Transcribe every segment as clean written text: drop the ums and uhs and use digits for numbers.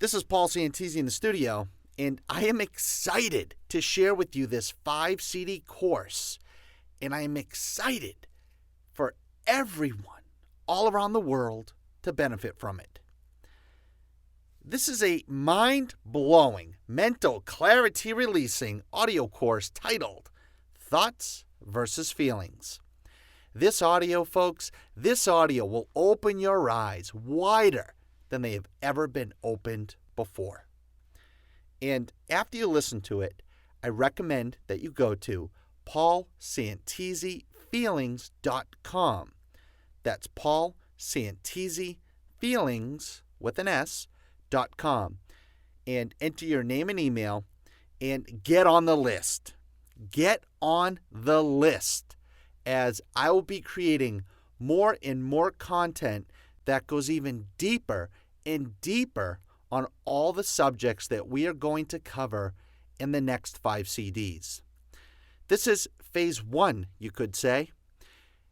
This is Paul Santisi in the studio, and I am excited to share with you this 5-CD course. And I am excited for everyone all around the world to benefit from it. This is a mind-blowing, mental clarity-releasing audio course titled Thoughts versus Feelings. This audio, folks, will open your eyes wider than they have ever been opened before. And after you listen to it, I recommend that you go to paulsantisifeelings.com. That's Paul Santisi Feelings with an S.com, and enter your name and email and get on the list. Get on the list, as I will be creating more and more content that goes even deeper and deeper on all the subjects that we are going to cover in the next 5 CDs. This is phase 1, you could say.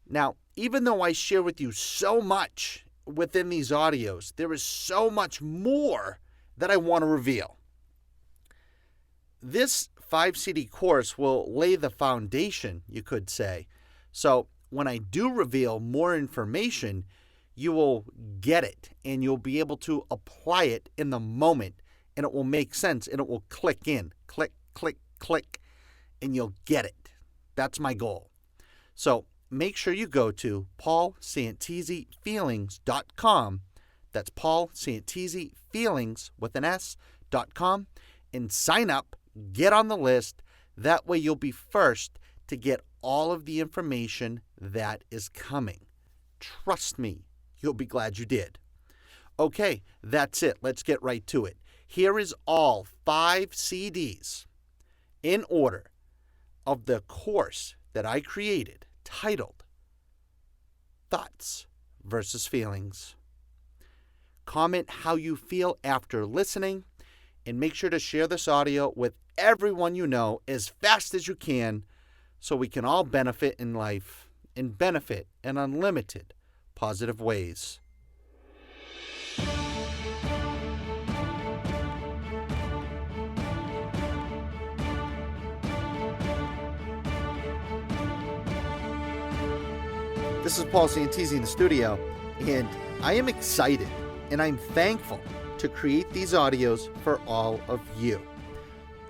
Now, even though I share with you so much within these audios, there is so much more that I want to reveal. This 5 CD course will lay the foundation, you could say. So when I do reveal more information, you will get it and you'll be able to apply it in the moment, and it will make sense and it will click in. Click, click, click, and you'll get it. That's my goal. So make sure you go to paulsantisifeelings.com. That's paulsantisifeelings with an S.com, and sign up, get on the list. That way you'll be first to get all of the information that is coming. Trust me, you'll be glad you did. Okay, that's it. Let's get right to it. Here is all 5 CDs in order of the course that I created titled Thoughts versus Feelings. Comment how you feel after listening, and make sure to share this audio with everyone you know as fast as you can, so we can all benefit in life and benefit in unlimited positive ways. This is Paul Santisi in the studio, and I am excited and I'm thankful to create these audios for all of you.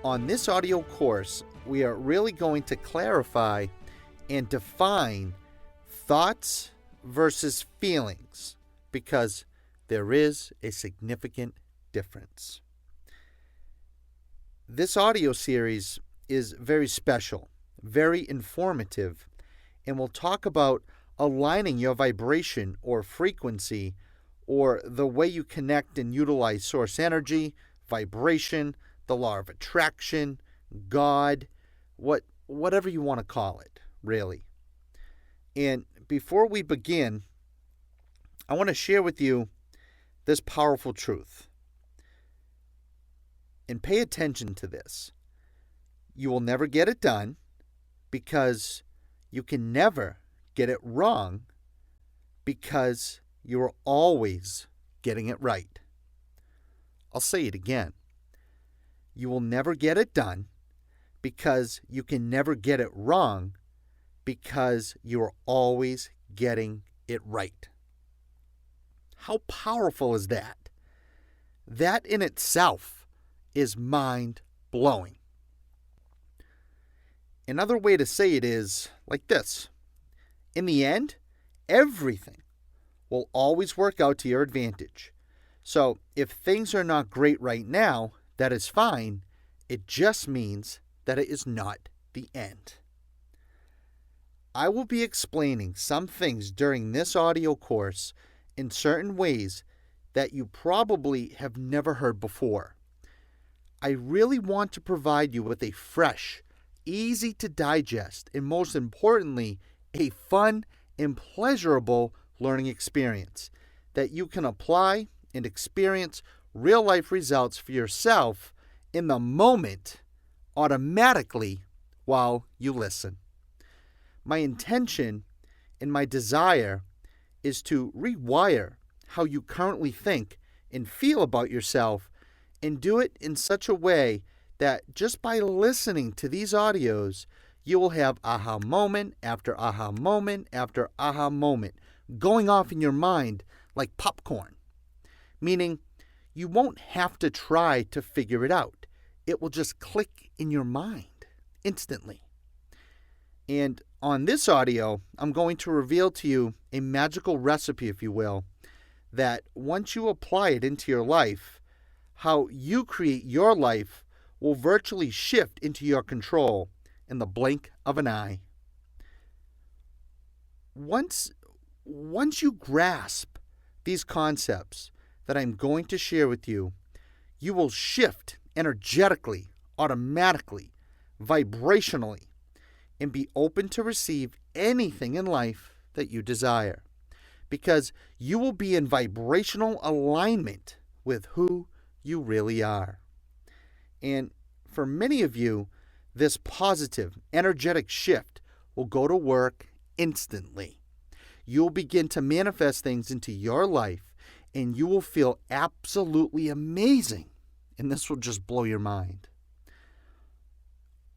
On this audio course, we are really going to clarify and define thoughts versus feelings, because there is a significant difference. This audio series is very special, very informative, and we'll talk about aligning your vibration or frequency, or the way you connect and utilize source energy, vibration, the law of attraction, God, whatever you want to call it, really. And before we begin, I want to share with you this powerful truth. And pay attention to this. You will never get it done, because you can never get it wrong, because you are always getting it right. I'll say it again. You will never get it done, because you can never get it wrong, because you are always getting it right. How powerful is that? That in itself is mind-blowing. Another way to say it is like this. In the end, everything will always work out to your advantage. So if things are not great right now, that is fine. It just means that it is not the end. I will be explaining some things during this audio course in certain ways that you probably have never heard before. I really want to provide you with a fresh, easy to digest, and most importantly, a fun and pleasurable learning experience that you can apply and experience real life results for yourself in the moment, automatically, while you listen. My intention and my desire is to rewire how you currently think and feel about yourself and do it in such a way that just by listening to these audios, you will have aha moment after aha moment after aha moment going off in your mind like popcorn, meaning you won't have to try to figure it out. It will just click in your mind instantly. And on this audio, I'm going to reveal to you a magical recipe, if you will, that once you apply it into your life, how you create your life will virtually shift into your control in the blink of an eye. Once you grasp these concepts that I'm going to share with you, you will shift energetically, automatically, vibrationally, and be open to receive anything in life that you desire, because you will be in vibrational alignment with who you really are. And for many of you, this positive, energetic shift will go to work instantly. You'll begin to manifest things into your life, and you will feel absolutely amazing. And this will just blow your mind.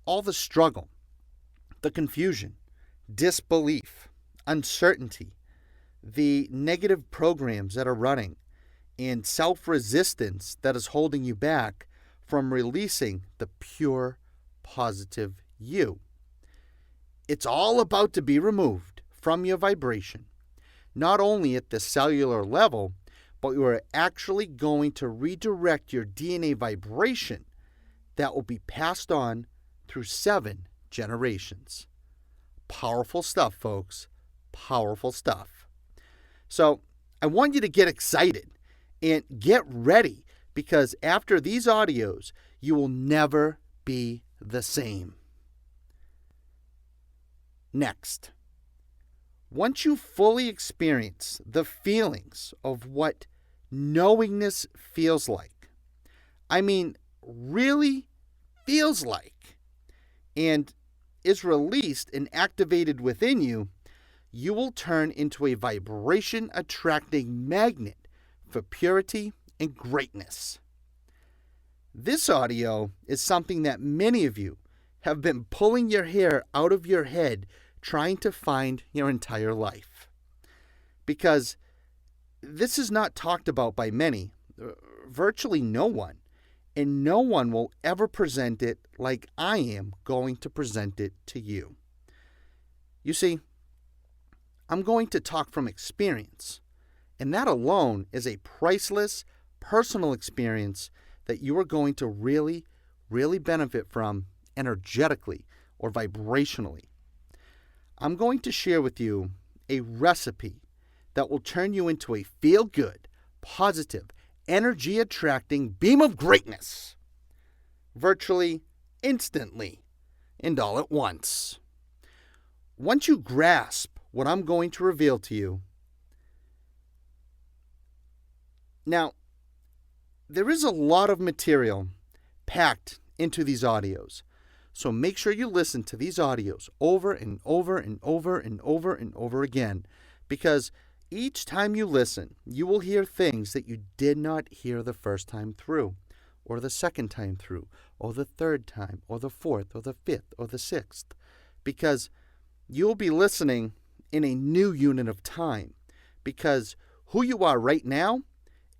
All the struggle, the confusion, disbelief, uncertainty, the negative programs that are running, and self-resistance that is holding you back from releasing the pure, positive you. It's all about to be removed from your vibration, not only at the cellular level, but you are actually going to redirect your DNA vibration that will be passed on through 7 generations. Powerful stuff, folks. Powerful stuff. So I want you to get excited and get ready, because after these audios, you will never be the same. Next, once you fully experience the feelings of what knowingness feels like, I mean, really feels like, and is released and activated within you, you will turn into a vibration-attracting magnet for purity and greatness. This audio is something that many of you have been pulling your hair out of your head trying to find your entire life. Because this is not talked about by many, virtually no one, and no one will ever present it like I am going to present it to you. You see, I'm going to talk from experience, and that alone is a priceless personal experience that you are going to really, really benefit from energetically or vibrationally. I'm going to share with you a recipe that will turn you into a feel-good, positive, energy-attracting beam of greatness, virtually instantly and all at once. Once you grasp what I'm going to reveal to you, now, there is a lot of material packed into these audios, so make sure you listen to these audios over and over and over and over and over again, because each time you listen, you will hear things that you did not hear the first time through, or the second time through, or the third time, or the fourth, or the fifth, or the sixth, because you'll be listening in a new unit of time, because who you are right now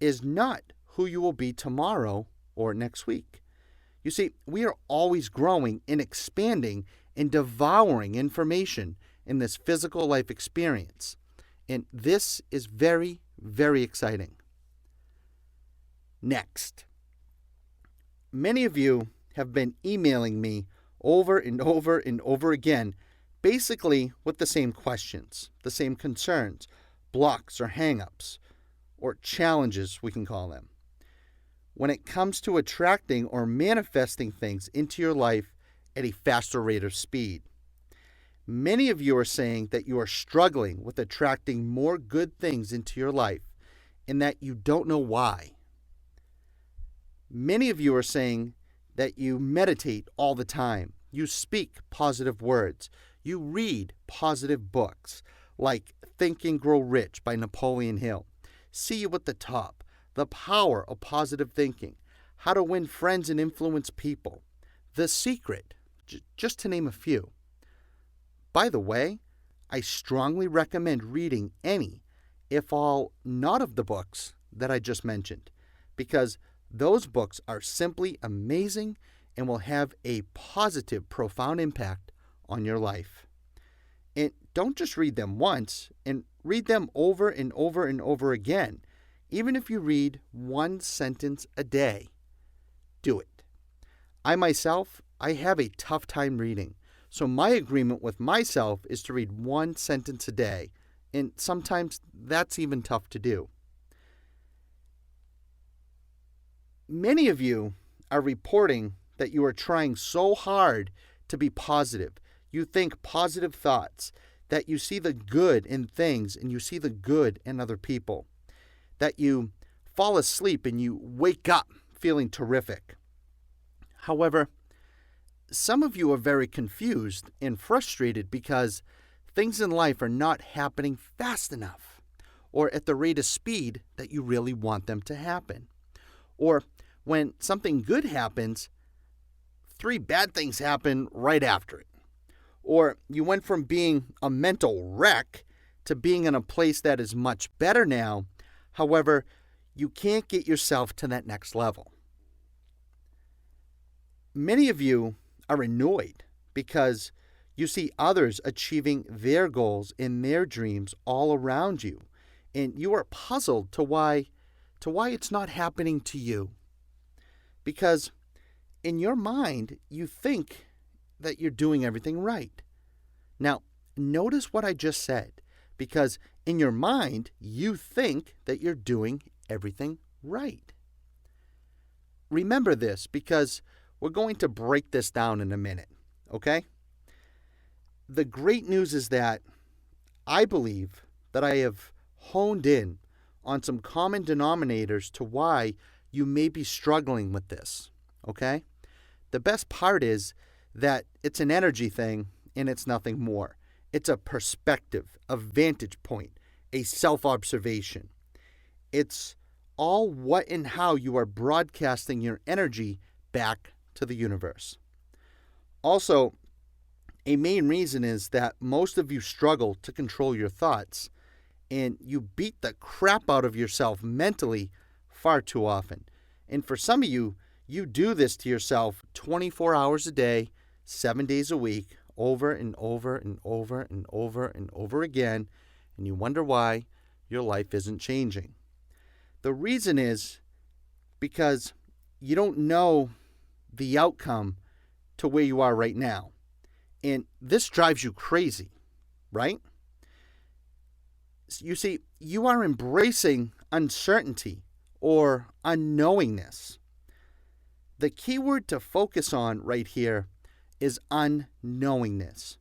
is not who you will be tomorrow or next week. You see, we are always growing and expanding and devouring information in this physical life experience. And this is very, very exciting. Next, many of you have been emailing me over and over and over again, basically with the same questions, the same concerns, blocks or hang-ups, or challenges, we can call them, when it comes to attracting or manifesting things into your life at a faster rate of speed. Many of you are saying that you are struggling with attracting more good things into your life and that you don't know why. Many of you are saying that you meditate all the time, you speak positive words, you read positive books like Think and Grow Rich by Napoleon Hill, See You at the Top, The Power of Positive Thinking, How to Win Friends and Influence People, The Secret, just to name a few. By the way, I strongly recommend reading any, if all, not of the books that I just mentioned, because those books are simply amazing and will have a positive, profound impact on your life. And don't just read them once, and read them over and over and over again. Even if you read one sentence a day, do it. I myself, I have a tough time reading, so my agreement with myself is to read one sentence a day, and sometimes that's even tough to do. Many of you are reporting that you are trying so hard to be positive. You think positive thoughts, that you see the good in things and you see the good in other people, that you fall asleep and you wake up feeling terrific. However, some of you are very confused and frustrated because things in life are not happening fast enough or at the rate of speed that you really want them to happen. Or when something good happens, 3 bad things happen right after it. Or you went from being a mental wreck to being in a place that is much better now. However, you can't get yourself to that next level. Many of you are annoyed because you see others achieving their goals and their dreams all around you, and you are puzzled to why it's not happening to you. Because in your mind, you think that you're doing everything right. Now, notice what I just said, because in your mind, you think that you're doing everything right. Remember this, because we're going to break this down in a minute, okay? The great news is that I believe that I have honed in on some common denominators to why you may be struggling with this, okay? The best part is that it's an energy thing and it's nothing more. It's a perspective, a vantage point, a self-observation. It's all what and how you are broadcasting your energy back to the universe. Also, a main reason is that most of you struggle to control your thoughts, and you beat the crap out of yourself mentally far too often. And for some of you, you do this to yourself 24 hours a day, 7 days a week, over and over and over and over and over again, and you wonder why your life isn't changing. The reason is because you don't know the outcome to where you are right now. And this drives you crazy, right? You see, you are embracing uncertainty or unknowingness. The key word to focus on right here is unknowingness.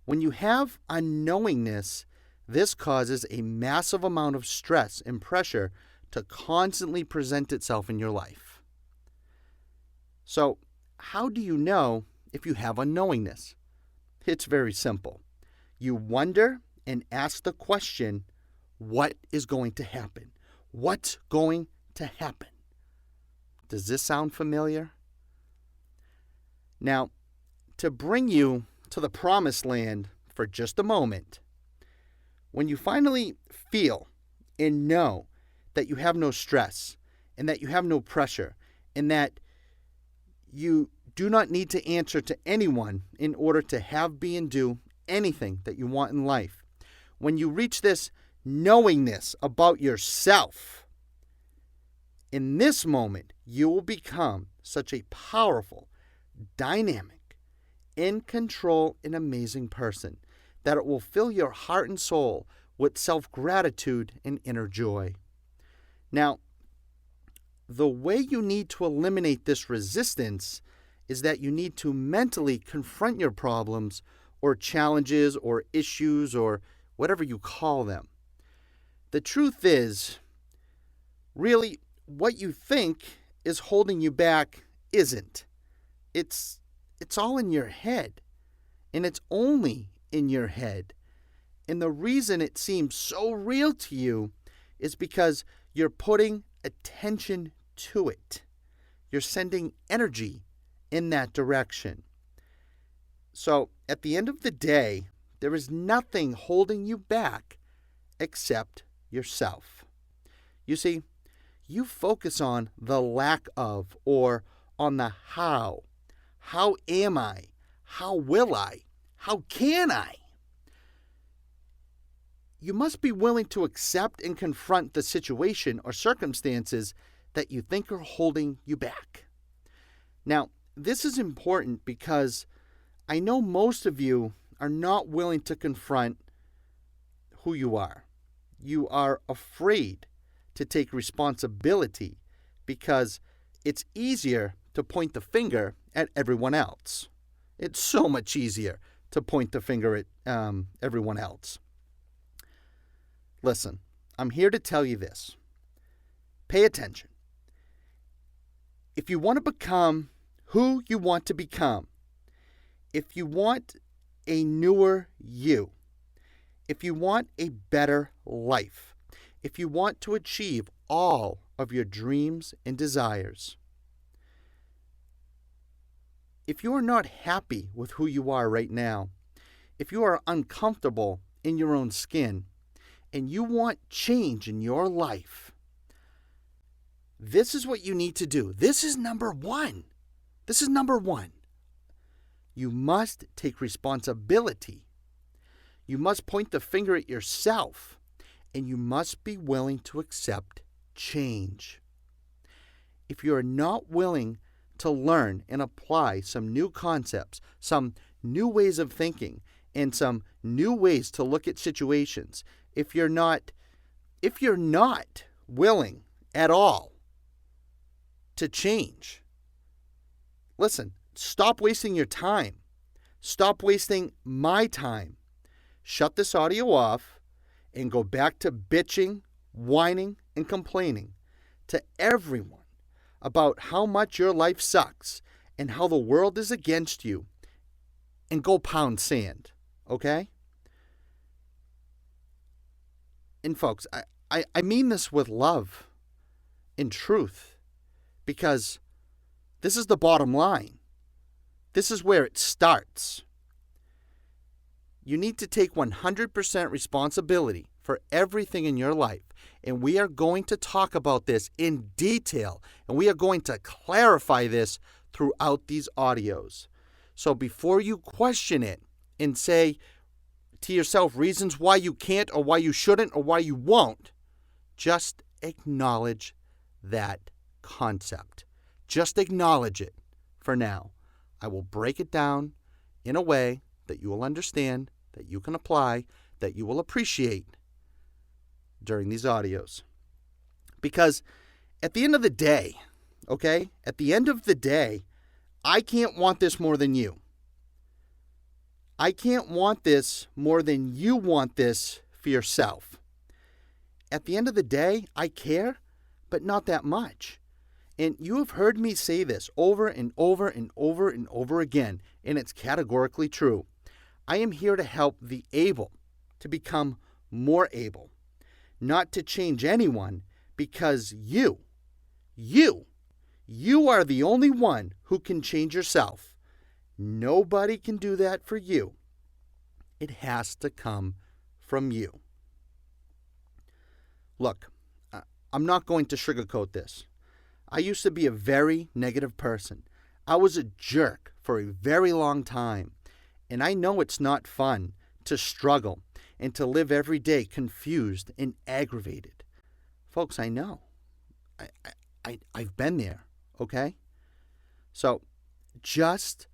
When you have unknowingness, this causes a massive amount of stress and pressure to constantly present itself in your life. So, how do you know if you have unknowingness? It's very simple. You wonder and ask the question, what is going to happen? What's going to happen? Does this sound familiar? Now, to bring you to the promised land for just a moment, when you finally feel and know that you have no stress and that you have no pressure and that you do not need to answer to anyone in order to have, be, and do anything that you want in life, when you reach this knowingness about yourself, in this moment, you will become such a powerful, dynamic, in control, and amazing person that it will fill your heart and soul with self-gratitude and inner joy. Now, the way you need to eliminate this resistance is that you need to mentally confront your problems or challenges or issues or whatever you call them. The truth is, really, what you think is holding you back isn't. It's all in your head, and it's only in your head. And the reason it seems so real to you is because you're putting attention to it. You're sending energy in that direction. So at the end of the day, there is nothing holding you back except yourself. You see, you focus on the lack of or on the how. How am I? How will I? How can I? You must be willing to accept and confront the situation or circumstances that you think are holding you back. Now, this is important because I know most of you are not willing to confront who you are. You are afraid to take responsibility because it's easier to point the finger at everyone else. It's so much easier to point the finger at everyone else. Listen, I'm here to tell you this. Pay attention. If you want to become who you want to become, if you want a newer you, if you want a better life, if you want to achieve all of your dreams and desires, if you are not happy with who you are right now, if you are uncomfortable in your own skin, and you want change in your life, this is what you need to do. This is number one. This is number one. You must take responsibility. You must point the finger at yourself, and you must be willing to accept change. If you are not willing to learn and apply some new concepts, some new ways of thinking, and some new ways to look at situations, if you're not willing at all to change, listen, stop wasting your time. Stop wasting my time. Shut this audio off and go back to bitching, whining, and complaining to everyone about how much your life sucks and how the world is against you, and go pound sand, okay? And folks, I mean this with love and truth, because this is the bottom line. This is where it starts. You need to take 100% responsibility for everything in your life. And we are going to talk about this in detail. And we are going to clarify this throughout these audios. So before you question it and say to yourself reasons why you can't or why you shouldn't or why you won't, just acknowledge that concept. Just acknowledge it for now. I will break it down in a way that you will understand, that you can apply, that you will appreciate during these audios. Because at the end of the day, okay, at the end of the day, I can't want this more than you. I can't want this more than you want this for yourself. At the end of the day, I care, but not that much. And you have heard me say this over and over and over and over again, and it's categorically true. I am here to help the able to become more able, not to change anyone, because you are the only one who can change yourself. Nobody can do that for you. It has to come from you. Look, I'm not going to sugarcoat this. I used to be a very negative person. I was a jerk for a very long time. And I know it's not fun to struggle and to live every day confused and aggravated. Folks, I know. I've been there, okay? So just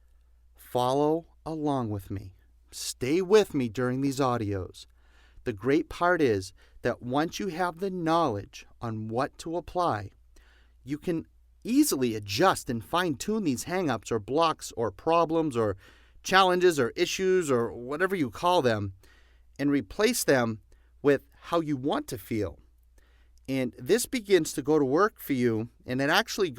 follow along with me. Stay with me during these audios. The great part is that once you have the knowledge on what to apply, you can easily adjust and fine-tune these hang-ups or blocks or problems or challenges or issues or whatever you call them, and replace them with how you want to feel. And this begins to go to work for you, and it actually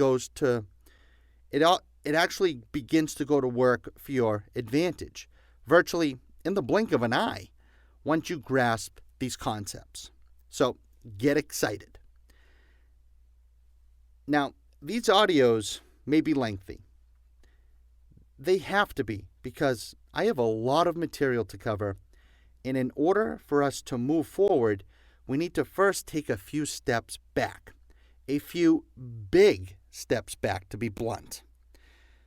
begins to go to work for your advantage, virtually in the blink of an eye, once you grasp these concepts. So get excited. Now, these audios may be lengthy. They have to be, because I have a lot of material to cover, and in order for us to move forward, we need to first take a few steps back. A few big steps back, to be blunt.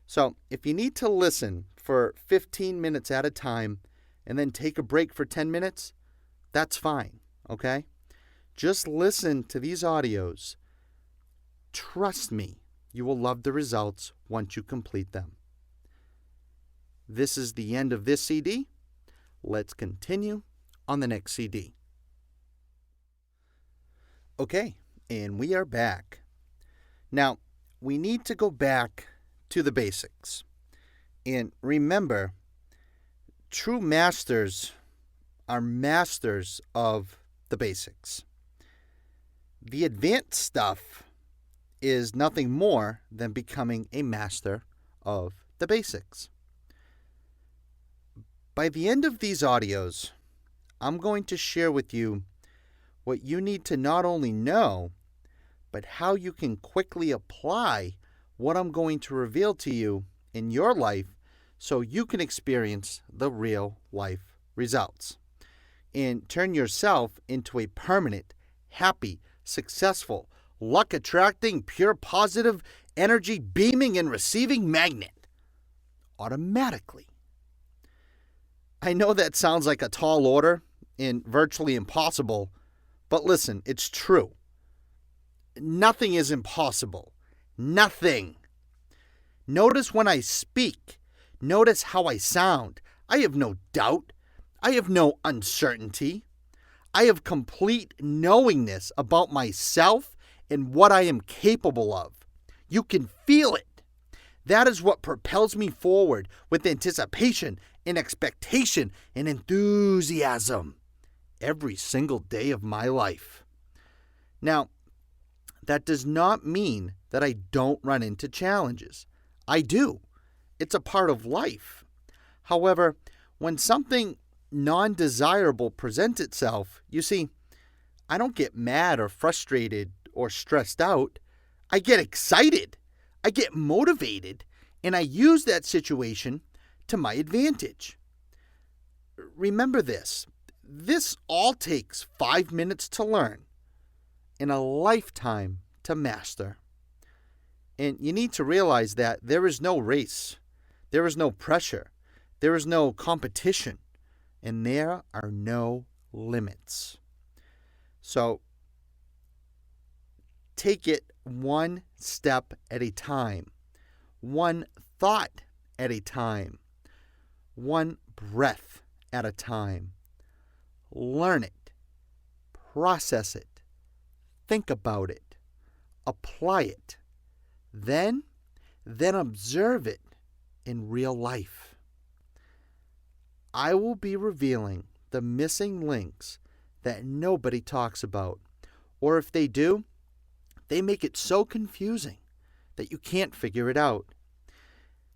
So if you need to listen for 15 minutes at a time and then take a break for 10 minutes, that's fine, okay? Just listen to these audios. Trust me, you will love the results once you complete them. This is the end of this CD. Let's continue on the next CD. Okay, and we are back. Now, we need to go back to the basics. And remember, true masters are masters of the basics. The advanced stuff is nothing more than becoming a master of the basics. By the end of these audios, I'm going to share with you what you need to not only know, but how you can quickly apply what I'm going to reveal to you in your life so you can experience the real life results and turn yourself into a permanent, happy, successful, luck-attracting, pure positive, energy beaming and receiving magnet automatically. I know that sounds like a tall order and virtually impossible, but listen, it's true. Nothing is impossible. Nothing. Notice when I speak. Notice how I sound. I have no doubt. I have no uncertainty. I have complete knowingness about myself and what I am capable of. You can feel it. That is what propels me forward with anticipation and expectation and enthusiasm every single day of my life. Now, that does not mean that I don't run into challenges. I do. It's a part of life. However, when something non-desirable presents itself, you see, I don't get mad or frustrated or stressed out. I get excited. I get motivated, and I use that situation to my advantage. Remember this. This all takes 5 minutes to learn and a lifetime to master. And you need to realize that there is no race, there is no pressure, there is no competition, and there are no limits. So take it one step at a time, one thought at a time, one breath at a time. Learn it, process it, think about it, apply it, then observe it in real life. I will be revealing the missing links that nobody talks about, or if they do, they make it so confusing that you can't figure it out.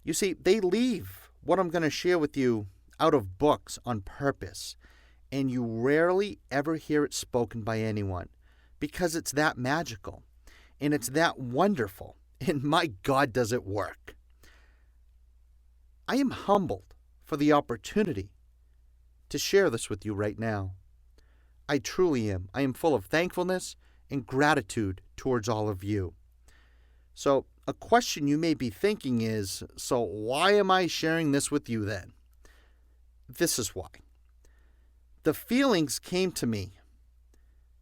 You see, they leave what I'm going to share with you out of books on purpose, and you rarely ever hear it spoken by anyone because it's that magical and it's that wonderful, and my God, does it work. I am humbled for the opportunity to share this with you right now. I truly am. I am full of thankfulness and gratitude towards all of you. So, a question you may be thinking is, so why am I sharing this with you then? This is why. The feelings came to me.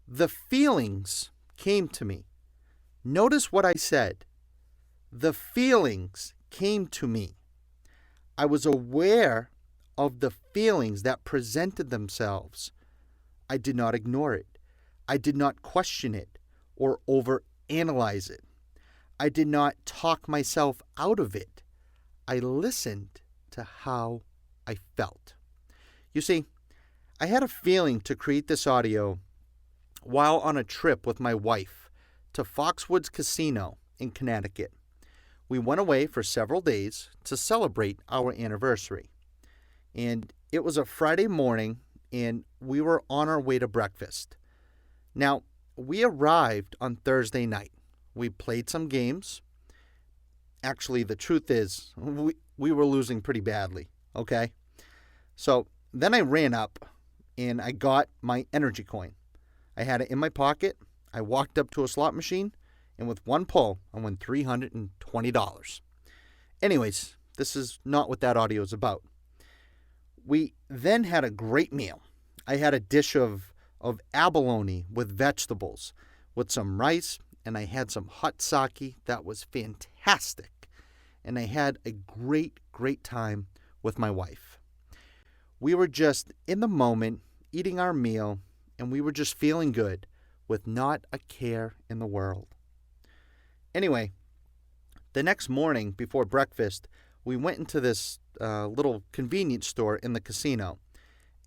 The feelings came to me. Notice what I said. The feelings came to me. I was aware of the feelings that presented themselves. I did not ignore it. I did not question it or overanalyze it. I did not talk myself out of it. I listened to how I felt. You see, I had a feeling to create this audio while on a trip with my wife to Foxwoods Casino in Connecticut. We went away for several days to celebrate our anniversary. And it was a Friday morning, and we were on our way to breakfast. Now, we arrived on Thursday night. We played some games. Actually, the truth is, we were losing pretty badly, okay? So then I ran up and I got my energy coin. I had it in my pocket. I walked up to a slot machine, and with one pull, I won $320. Anyways, this is not what that audio is about. We then had a great meal. I had a dish of abalone with vegetables, with some rice, and I had some hot sake that was fantastic. And I had a great, great time with my wife. We were just in the moment, eating our meal, and we were just feeling good with not a care in the world. Anyway, the next morning before breakfast, we went into this little convenience store in the casino,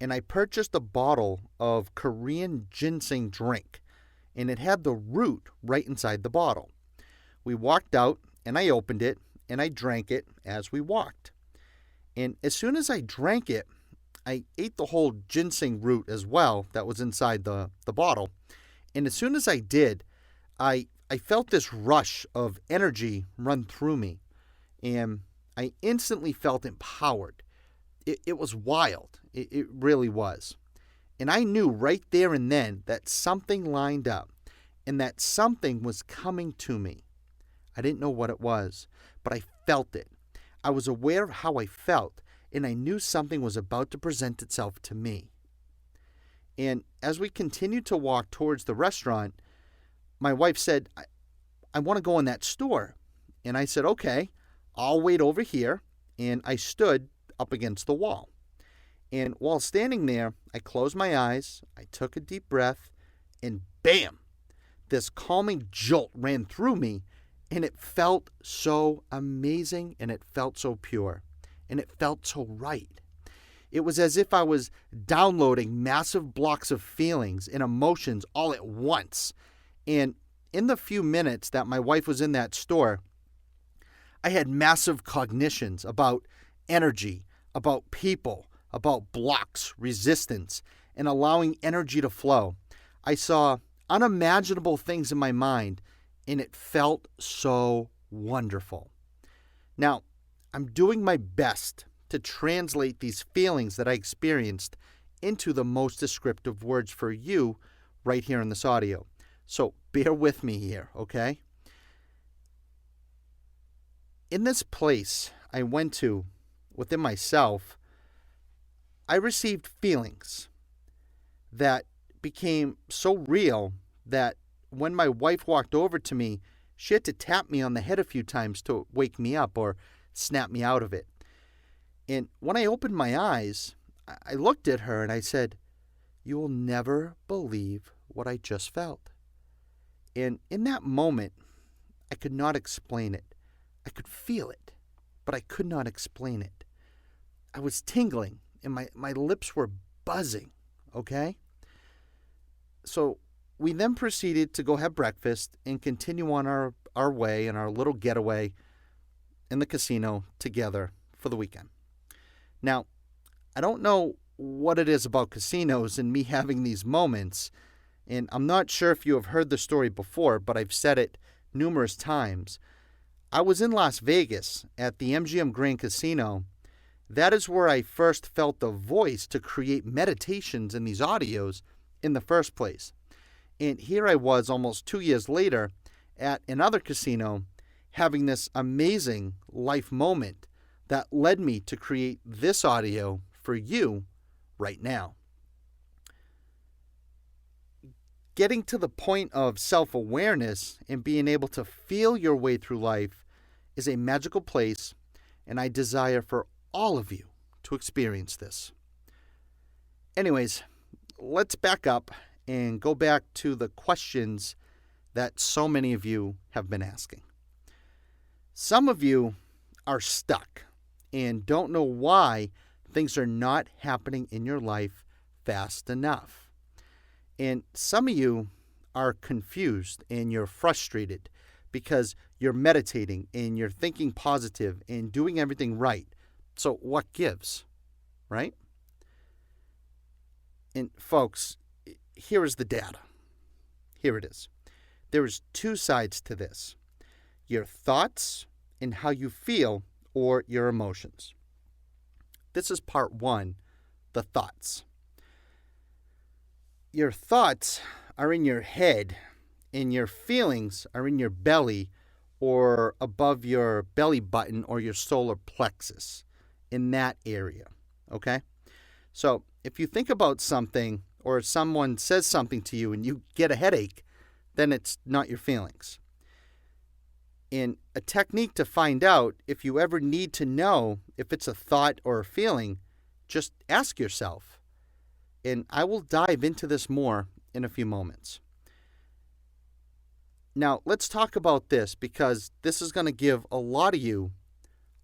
and I purchased a bottle of Korean ginseng drink, and it had the root right inside the bottle. We walked out, and I opened it, and I drank it as we walked. And as soon as I drank it, I ate the whole ginseng root as well that was inside the bottle. And as soon as I did, I felt this rush of energy run through me. And I instantly felt empowered. It was wild. It really was. And I knew right there and then that something lined up. And that something was coming to me. I didn't know what it was, but I felt it. I was aware of how I felt, and I knew something was about to present itself to me. And as we continued to walk towards the restaurant, my wife said, I want to go in that store. And I said, okay, I'll wait over here. And I stood up against the wall. And while standing there, I closed my eyes, I took a deep breath, and bam! This calming jolt ran through me, and it felt so amazing, and it felt so pure, and it felt so right. It was as if I was downloading massive blocks of feelings and emotions all at once. And in the few minutes that my wife was in that store, I had massive cognitions about energy, about people, about blocks, resistance, and allowing energy to flow. I saw unimaginable things in my mind, and it felt so wonderful. Now, I'm doing my best to translate these feelings that I experienced into the most descriptive words for you right here in this audio. So bear with me here, okay? In this place I went to within myself, I received feelings that became so real that when my wife walked over to me, she had to tap me on the head a few times to wake me up or snap me out of it. And when I opened my eyes, I looked at her and I said, "You will never believe what I just felt." And in that moment, I could not explain it. I could feel it, but I could not explain it. I was tingling and my lips were buzzing, okay? So we then proceeded to go have breakfast and continue on our way and our little getaway in the casino together for the weekend. Now, I don't know what it is about casinos and me having these moments, and I'm not sure if you have heard the story before, but I've said it numerous times. I was in Las Vegas at the MGM Grand Casino. That is where I first felt the voice to create meditations in these audios in the first place. And here I was almost 2 years later at another casino having this amazing life moment that led me to create this audio for you right now. Getting to the point of self-awareness and being able to feel your way through life is a magical place, and I desire for all of you to experience this. Anyways, let's back up and go back to the questions that so many of you have been asking. Some of you are stuck and don't know why things are not happening in your life fast enough. And some of you are confused and you're frustrated because you're meditating and you're thinking positive and doing everything right. So what gives, right? And folks, here is the data. Here it is. There is two sides to this. Your thoughts in how you feel or your emotions. This is part one, the thoughts. Your thoughts are in your head, and your feelings are in your belly or above your belly button or your solar plexus, in that area, okay? So if you think about something or someone says something to you and you get a headache, then it's not your feelings. And a technique to find out if you ever need to know if it's a thought or a feeling, just ask yourself. And I will dive into this more in a few moments. Now, let's talk about this because this is going to give a lot of you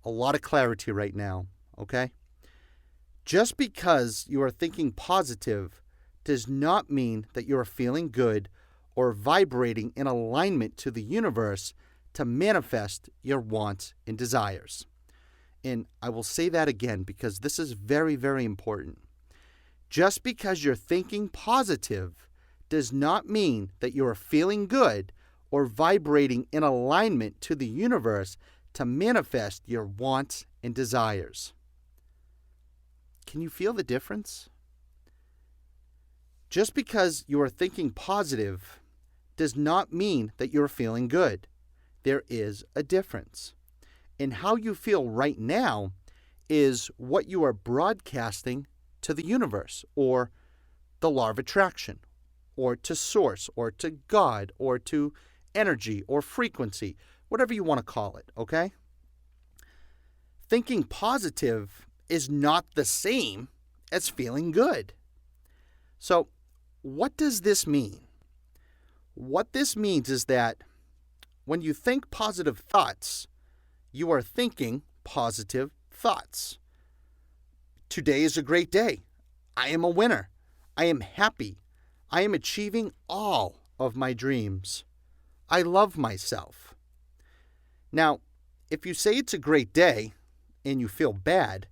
a lot of clarity right now, okay? Just because you are thinking positive does not mean that you are feeling good or vibrating in alignment to the universe to manifest your wants and desires. And I will say that again because this is very, very important. Just because you're thinking positive does not mean that you are feeling good or vibrating in alignment to the universe to manifest your wants and desires. Can you feel the difference? Just because you are thinking positive does not mean that you're feeling good. There is a difference. And how you feel right now is what you are broadcasting to the universe or the law of attraction or to source or to God or to energy or frequency, whatever you want to call it, okay? Thinking positive is not the same as feeling good. So, what does this mean? What this means is that when you think positive thoughts, you are thinking positive thoughts. Today is a great day. I am a winner. I am happy. I am achieving all of my dreams. I love myself. Now, if you say it's a great day and you feel bad,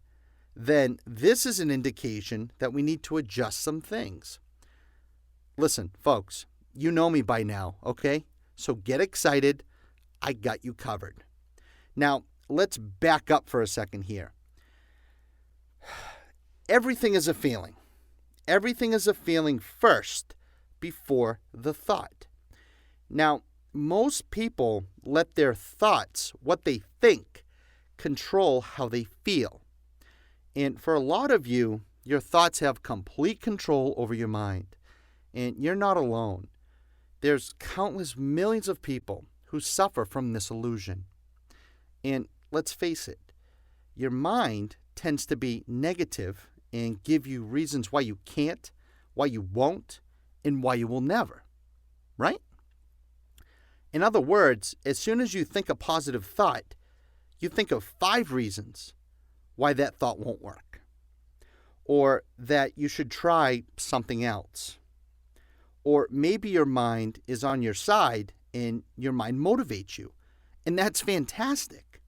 then this is an indication that we need to adjust some things. Listen, folks, you know me by now, okay? So get excited. I got you covered. Now, let's back up for a second here. Everything is a feeling. Everything is a feeling first before the thought. Now, most people let their thoughts, what they think, control how they feel. And for a lot of you, your thoughts have complete control over your mind. And you're not alone. There's countless millions of people who suffer from this illusion. And let's face it, your mind tends to be negative and give you reasons why you can't, why you won't, and why you will never. Right? In other words, as soon as you think a positive thought, you think of 5 reasons why that thought won't work, or that you should try something else. Or maybe your mind is on your side and your mind motivates you, and that's fantastic.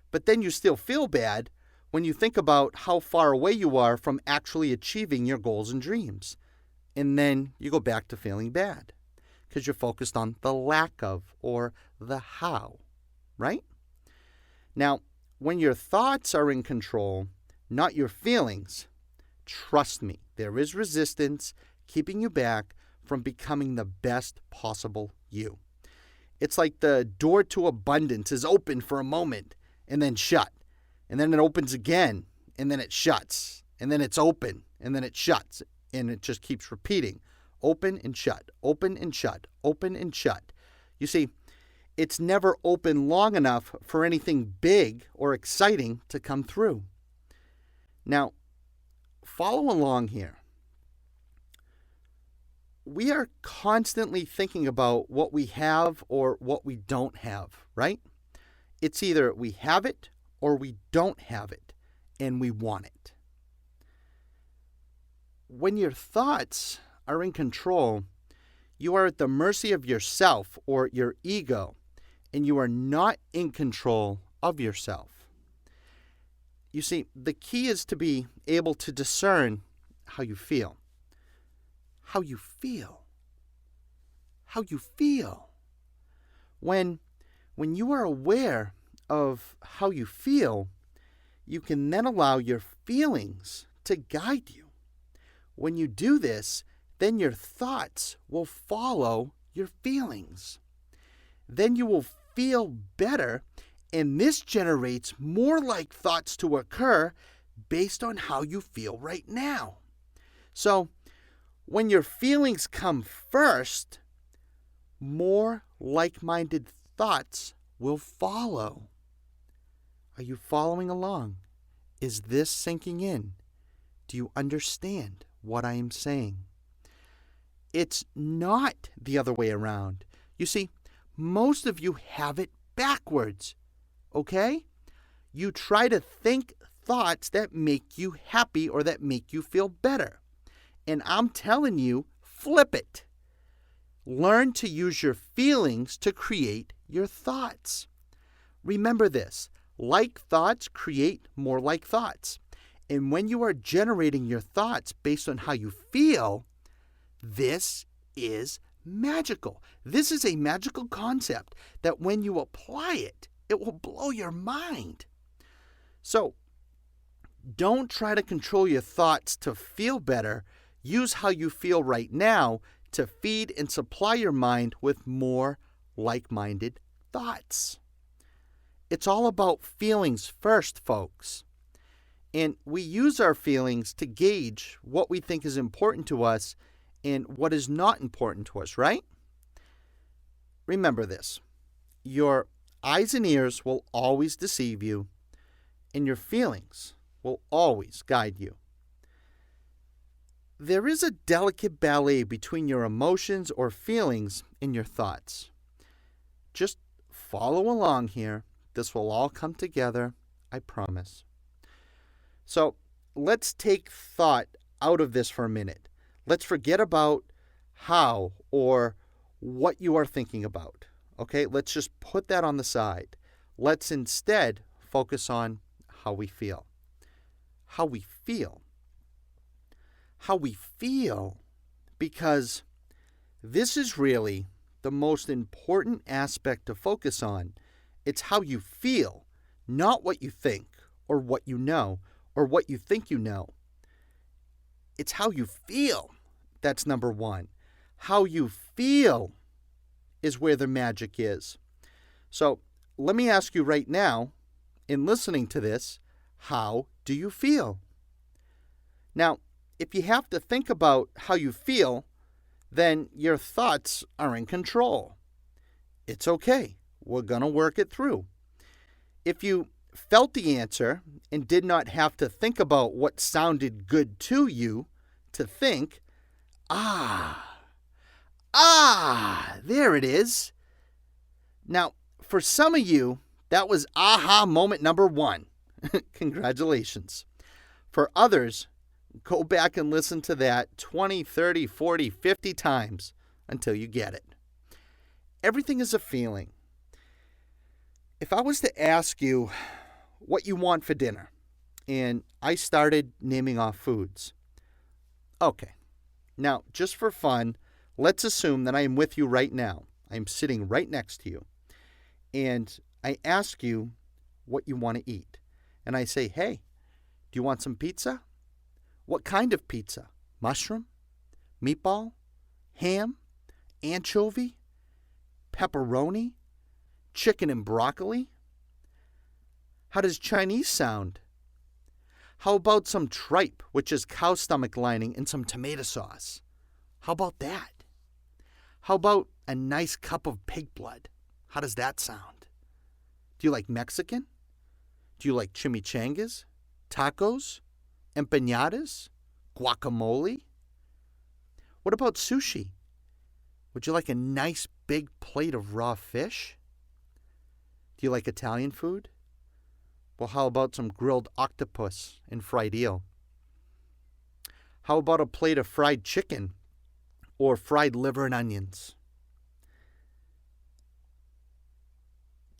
But then you still feel bad when you think about how far away you are from actually achieving your goals and dreams. And then you go back to feeling bad because you're focused on the lack of or the how, right? Now, when your thoughts are in control, not your feelings, trust me, there is resistance keeping you back from becoming the best possible you. It's like the door to abundance is open for a moment and then shut. And then it opens again and then it shuts. And then it's open and then it shuts. And it just keeps repeating. Open and shut, open and shut, open and shut. You see, it's never open long enough for anything big or exciting to come through. Now, follow along here. We are constantly thinking about what we have or what we don't have, right? It's either we have it or we don't have it, and we want it. When your thoughts are in control, you are at the mercy of yourself or your ego, and you are not in control of yourself. You see, the key is to be able to discern how you feel. How you feel. How you feel. When you are aware of how you feel, you can then allow your feelings to guide you. When you do this, then your thoughts will follow your feelings. Then you will feel better, and this generates more like thoughts to occur based on how you feel right now. So, when your feelings come first, more like-minded thoughts will follow. Are you following along? Is this sinking in? Do you understand what I am saying? It's not the other way around. You see, most of you have it backwards, okay? You try to think thoughts that make you happy or that make you feel better. And I'm telling you, flip it. Learn to use your feelings to create your thoughts. Remember this, like thoughts create more like thoughts. And when you are generating your thoughts based on how you feel, this is magical. This is a magical concept that when you apply it, it will blow your mind. So, don't try to control your thoughts to feel better. Use how you feel right now to feed and supply your mind with more like-minded thoughts. It's all about feelings first, folks. And we use our feelings to gauge what we think is important to us and what is not important to us, right? Remember this. Your eyes and ears will always deceive you, and your feelings will always guide you. There is a delicate ballet between your emotions or feelings and your thoughts. Just follow along here. This will all come together, I promise. So let's take thought out of this for a minute. Let's forget about how or what you are thinking about. Okay, let's just put that on the side. Let's instead focus on how we feel. How we feel. How we feel, because this is really the most important aspect to focus on. It's how you feel, not what you think or what you know or what you think you know. It's how you feel. That's number one. How you feel is where the magic is. So let me ask you right now, in listening to this, how do you feel? Now, if you have to think about how you feel, then your thoughts are in control. It's okay. We're going to work it through. If you felt the answer and did not have to think about what sounded good to you to think, there it is. Now, for some of you, that was aha moment number 1. Congratulations. For others, go back and listen to that 20, 30, 40, 50 times until you get it. Everything is a feeling. If I was to ask you what you want for dinner, and I started naming off foods. Okay, now just for fun, let's assume that I am with you right now. I'm sitting right next to you, and I ask you what you want to eat. And I say, hey, do you want some pizza? What kind of pizza? Mushroom? Meatball? Ham? Anchovy? Pepperoni? Chicken and broccoli? How does Chinese sound? How about some tripe, which is cow stomach lining, and some tomato sauce? How about that? How about a nice cup of pig blood? How does that sound? Do you like Mexican? Do you like chimichangas? Tacos? Empanadas? Guacamole? What about sushi? Would you like a nice big plate of raw fish? Do you like Italian food? Well, how about some grilled octopus and fried eel? How about a plate of fried chicken or fried liver and onions?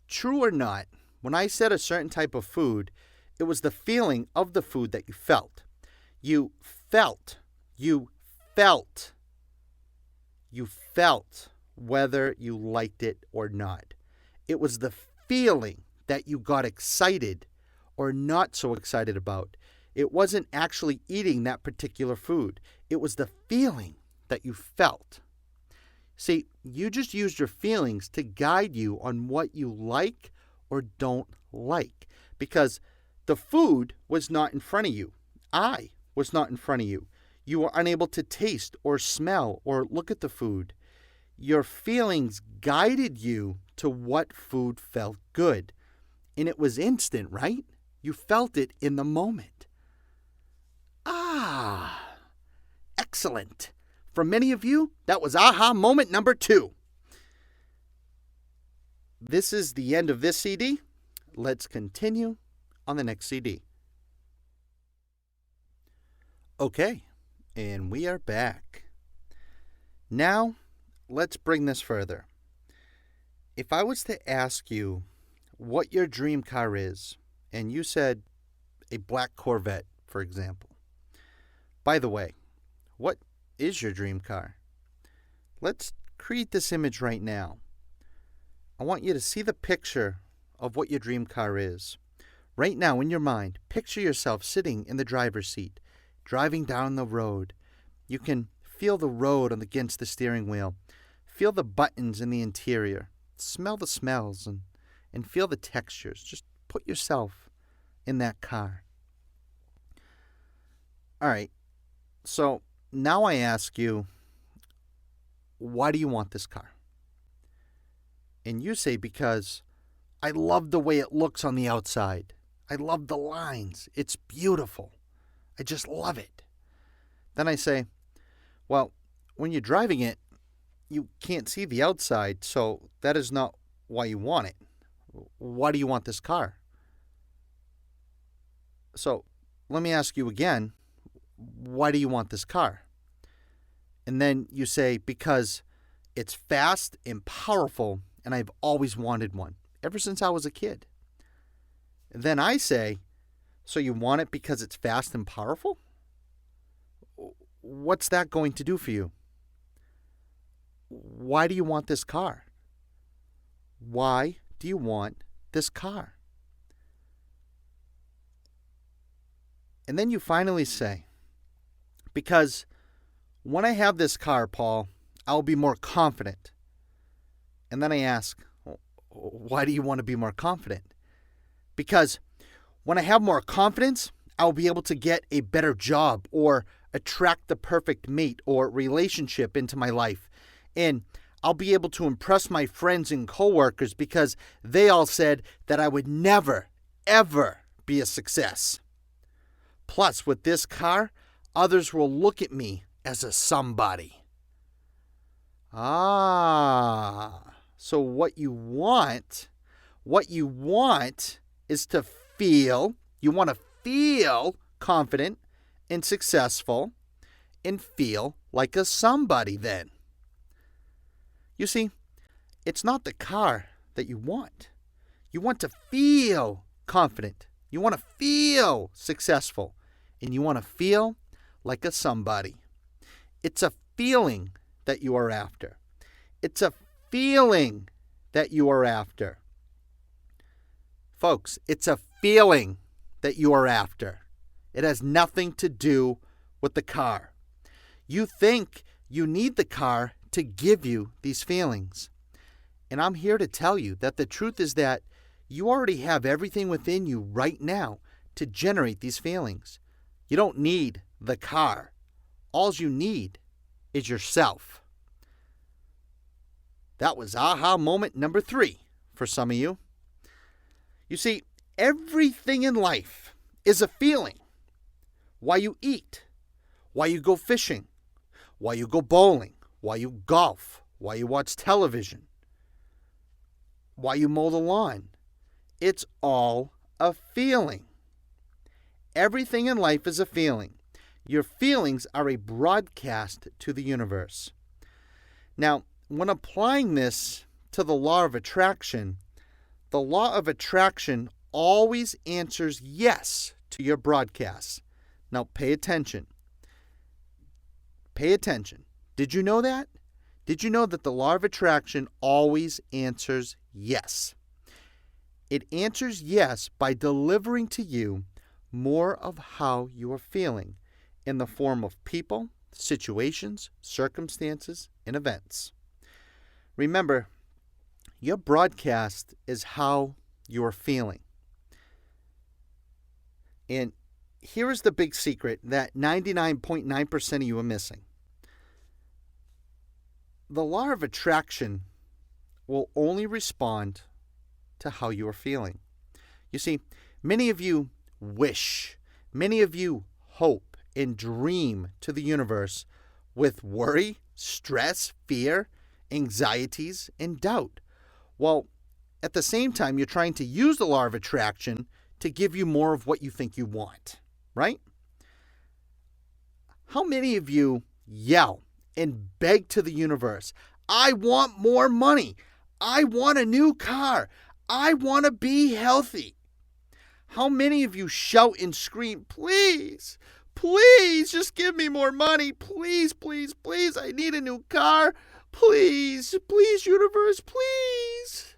True or not, when I said a certain type of food, it was the feeling of the food that you felt. You felt whether you liked it or not. It was the feeling that you got excited or not so excited about. It wasn't actually eating that particular food. It was the feeling that you felt. See, you just used your feelings to guide you on what you like or don't like, because the food was not in front of you. I was not in front of you. You were unable to taste or smell or look at the food. Your feelings guided you to what food felt good. And it was instant, right? You felt it in the moment. Ah, excellent. For many of you, that was aha moment number 2. This is the end of this CD. Let's continue on the next CD. Okay, and we are back. Now, let's bring this further. If I was to ask you what your dream car is, and you said a black Corvette, for example. By the way, what is your dream car? Let's create this image right now. I want you to see the picture of what your dream car is. Right now, in your mind, picture yourself sitting in the driver's seat, driving down the road. You can feel the road against the steering wheel. Feel the buttons in the interior. Smell the smells and feel the textures. Just put yourself in that car. All right. So now I ask you, why do you want this car? And you say, because I love the way it looks on the outside. I love the lines. It's beautiful. I just love it. Then I say, well, when you're driving it, you can't see the outside, so that is not why you want it. Why do you want this car? So let me ask you again, why do you want this car? And then you say, because it's fast and powerful, and I've always wanted one, ever since I was a kid. And then I say, so you want it because it's fast and powerful? What's that going to do for you? Why do you want this car? Why do you want this car? And then you finally say, because when I have this car, Paul, I'll be more confident. And then I ask, why do you want to be more confident? Because when I have more confidence, I'll be able to get a better job or attract the perfect mate or relationship into my life. And I'll be able to impress my friends and coworkers because they all said that I would never, ever be a success. Plus, with this car, others will look at me as a somebody. So what you want is to feel, you want to feel confident and successful and feel like a somebody then. You see, it's not the car that you want. You want to feel confident. You want to feel successful. And you want to feel like a somebody. It's a feeling that you are after. It's a feeling that you are after. Folks, it's a feeling that you are after. It has nothing to do with the car. You think you need the car to give you these feelings. And I'm here to tell you that the truth is that you already have everything within you right now to generate these feelings. You don't need the car. All you need is yourself. That was aha moment number 3 for some of you. You see, everything in life is a feeling. Why you eat, why you go fishing, why you go bowling, why you golf, why you watch television, why you mow the lawn. It's all a feeling. Everything in life is a feeling. Your feelings are a broadcast to the universe. Now, when applying this to the law of attraction always answers yes to your broadcasts. Now, pay attention. Pay attention. Did you know that? Did you know that the law of attraction always answers yes? It answers yes by delivering to you more of how you are feeling in the form of people, situations, circumstances, and events. Remember, your broadcast is how you are feeling. And here is the big secret that 99.9% of you are missing. The law of attraction will only respond to how you are feeling. You see, many of you wish, many of you hope and dream to the universe with worry, stress, fear, anxieties, and doubt. While at the same time, you're trying to use the law of attraction to give you more of what you think you want, right? How many of you yell and beg to the universe, I want more money. I want a new car. I want to be healthy. How many of you shout and scream, please, please, just give me more money. Please, please, please, I need a new car. Please, please, universe, please.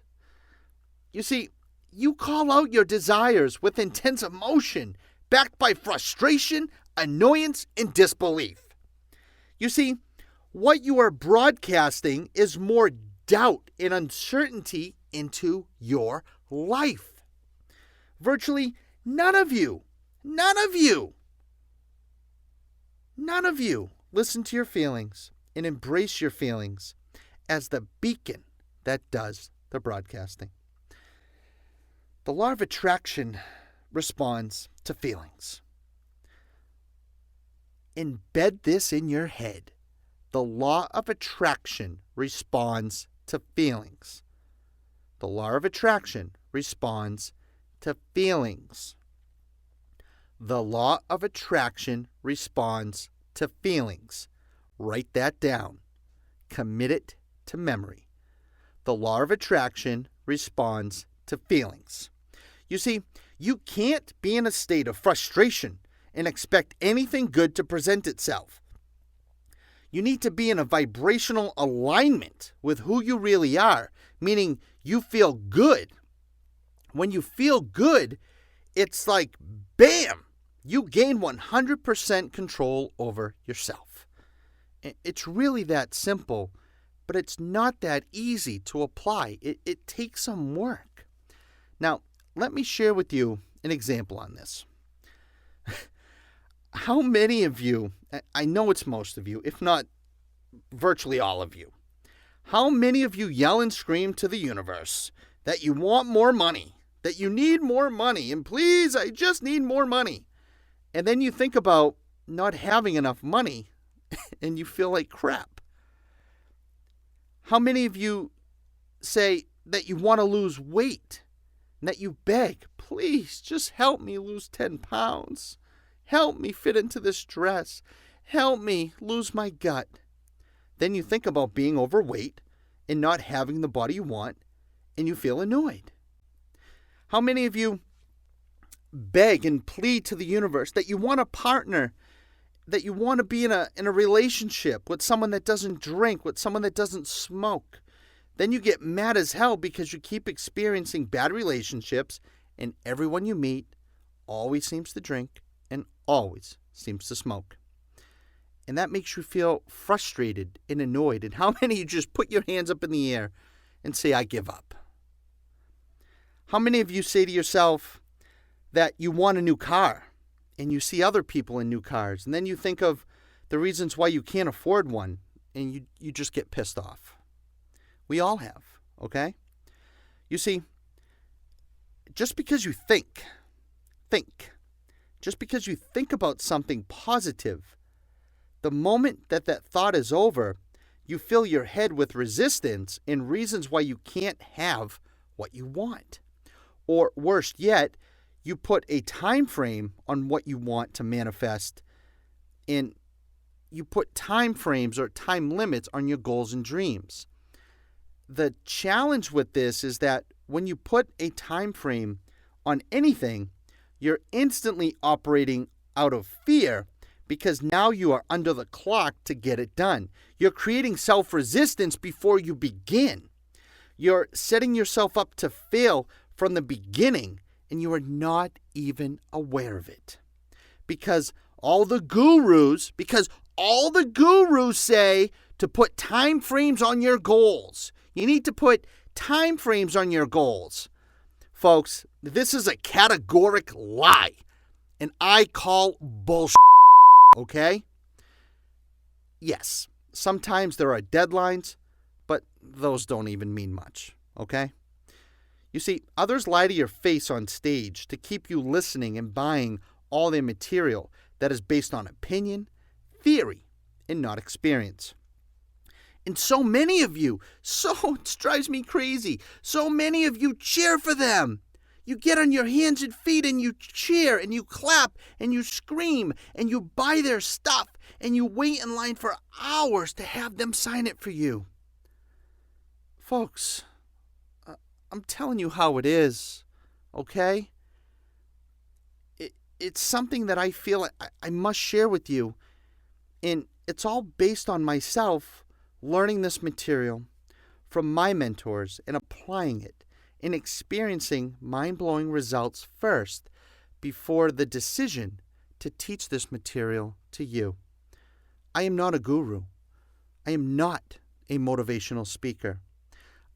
You see, you call out your desires with intense emotion, backed by frustration, annoyance, and disbelief. You see, what you are broadcasting is more doubt and uncertainty into your life. Virtually none of you listen to your feelings and embrace your feelings as the beacon that does the broadcasting. The law of attraction responds to feelings. Embed this in your head. The law of attraction responds to feelings. The law of attraction responds to feelings. The law of attraction responds to feelings. Write that down. Commit it to memory. The law of attraction responds to feelings. You see, you can't be in a state of frustration and expect anything good to present itself. You need to be in a vibrational alignment with who you really are, meaning you feel good. When you feel good, it's like, bam, you gain 100% control over yourself. It's really that simple, but it's not that easy to apply. It takes some work. Now, let me share with you an example on this. How many of you, I know it's most of you, if not virtually all of you, how many of you yell and scream to the universe that you want more money, that you need more money, and please, I just need more money. And then you think about not having enough money and you feel like crap. How many of you say that you want to lose weight and that you beg, please just help me lose 10 pounds. Help me fit into this dress. Help me lose my gut. Then you think about being overweight and not having the body you want, and you feel annoyed. How many of you beg and plead to the universe that you want a partner, that you want to be in a relationship with someone that doesn't drink, with someone that doesn't smoke? Then you get mad as hell because you keep experiencing bad relationships, and everyone you meet always seems to drink and always seems to smoke. And that makes you feel frustrated and annoyed. And how many of you just put your hands up in the air and say, I give up? How many of you say to yourself that you want a new car and you see other people in new cars, and then you think of the reasons why you can't afford one, and you just get pissed off? We all have, okay? You see, just because you think, just because you think about something positive, the moment that thought is over, you fill your head with resistance and reasons why you can't have what you want. Or worse yet, you put a time frame on what you want to manifest, and you put time frames or time limits on your goals and dreams. The challenge with this is that when you put a time frame on anything, you're instantly operating out of fear, because now you are under the clock to get it done. You're creating self-resistance before you begin. You're setting yourself up to fail from the beginning and you are not even aware of it. Because all the gurus say to put time frames on your goals. You need to put time frames on your goals. Folks, this is a categorical lie, and I call bullshit, okay? Yes, sometimes there are deadlines, but those don't even mean much, okay? You see, others lie to your face on stage to keep you listening and buying all their material that is based on opinion, theory, and not experience. And so many of you, it drives me crazy, so many of you cheer for them. You get on your hands and feet and you cheer and you clap and you scream and you buy their stuff and you wait in line for hours to have them sign it for you. Folks, I'm telling you how it is, okay? It's something that I feel I must share with you, and it's all based on myself learning this material from my mentors and applying it and experiencing mind-blowing results first before the decision to teach this material to you. I am not a guru. I am not a motivational speaker.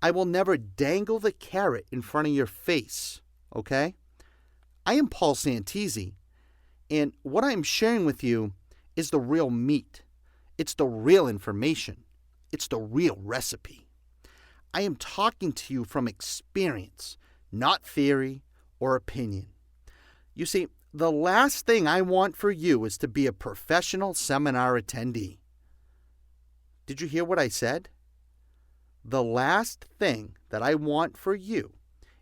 I will never dangle the carrot in front of your face, okay? I am Paul Santisi, and what I am sharing with you is the real meat. It's the real information. It's the real recipe. I am talking to you from experience, not theory or opinion. You see, the last thing I want for you is to be a professional seminar attendee. Did you hear what I said? The last thing that I want for you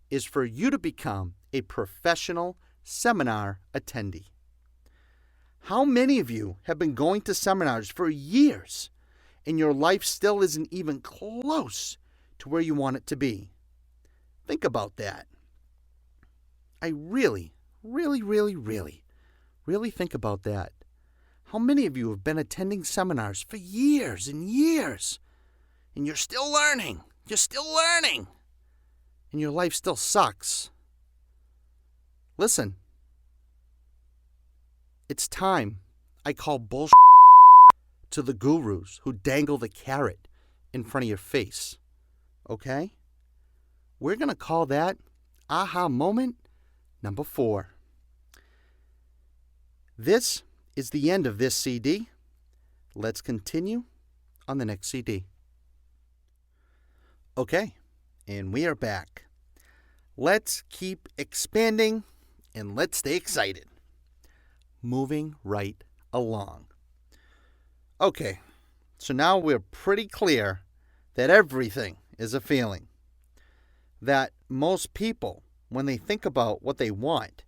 is for you to become a professional seminar attendee. How many of you have been going to seminars for years and your life still isn't even close to where you want it to be? Think about that. I really think about that. How many of you have been attending seminars for years and years, and you're still learning? And your life still sucks? Listen, it's time I call bullshit to the gurus who dangle the carrot in front of your face. Okay? We're going to call that aha moment number 4. This is the end of this CD. Let's continue on the next CD. Okay, and we are back. Let's keep expanding and let's stay excited. Moving right along. Okay, so now we're pretty clear that everything is a feeling. That most people, when they think about what they want,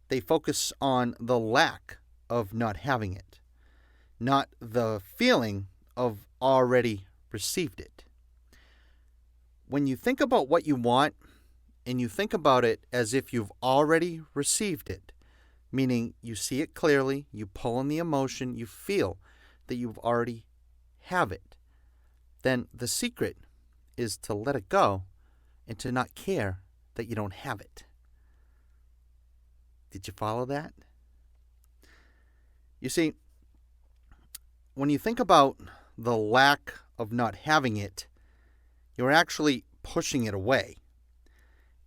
they focus on the lack of not having it, not the feeling of already received it. When you think about what you want, and you think about it as if you've already received it, meaning you see it clearly, you pull in the emotion, you feel that you've already have it, then the secret is to let it go and to not care that you don't have it. Did you follow that? You see, when you think about the lack of not having it, you're actually pushing it away.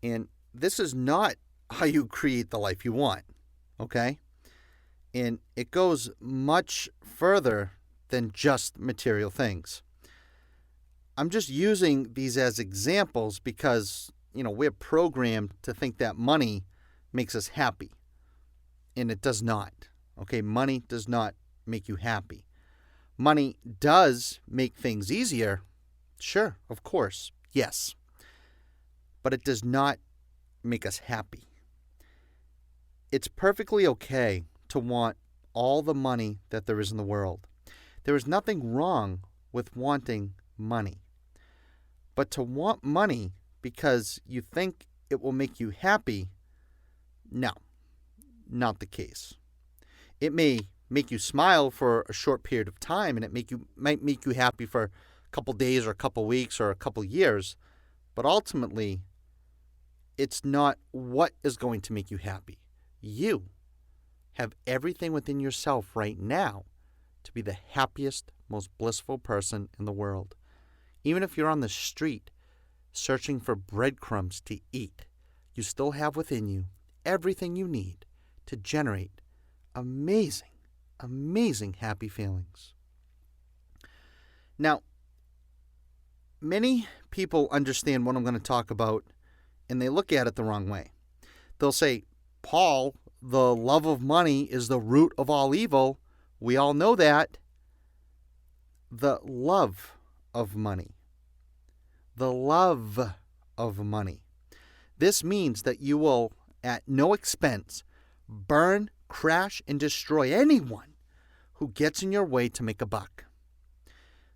And this is not how you create the life you want, okay? And it goes much further than just material things. I'm just using these as examples because, we're programmed to think that money makes us happy. And it does not, okay? Money does not make you happy. Money does make things easier. Sure, of course, yes. But it does not make us happy. It's perfectly okay to want all the money that there is in the world. There is nothing wrong with wanting money. But to want money because you think it will make you happy, no, not the case. It may make you smile for a short period of time, and it might make you happy for a couple days or a couple weeks or a couple years, but ultimately, It's not what is going to make you happy. You have everything within yourself right now to be the happiest, most blissful person in the world. Even if you're on the street searching for breadcrumbs to eat, you still have within you everything you need to generate amazing, amazing happy feelings. Now, many people understand what I'm going to talk about, and they look at it the wrong way. They'll say, Paul, the love of money is the root of all evil. We all know that. The love of money. The love of money. This means that you will, at no expense, burn, crash, and destroy anyone who gets in your way to make a buck.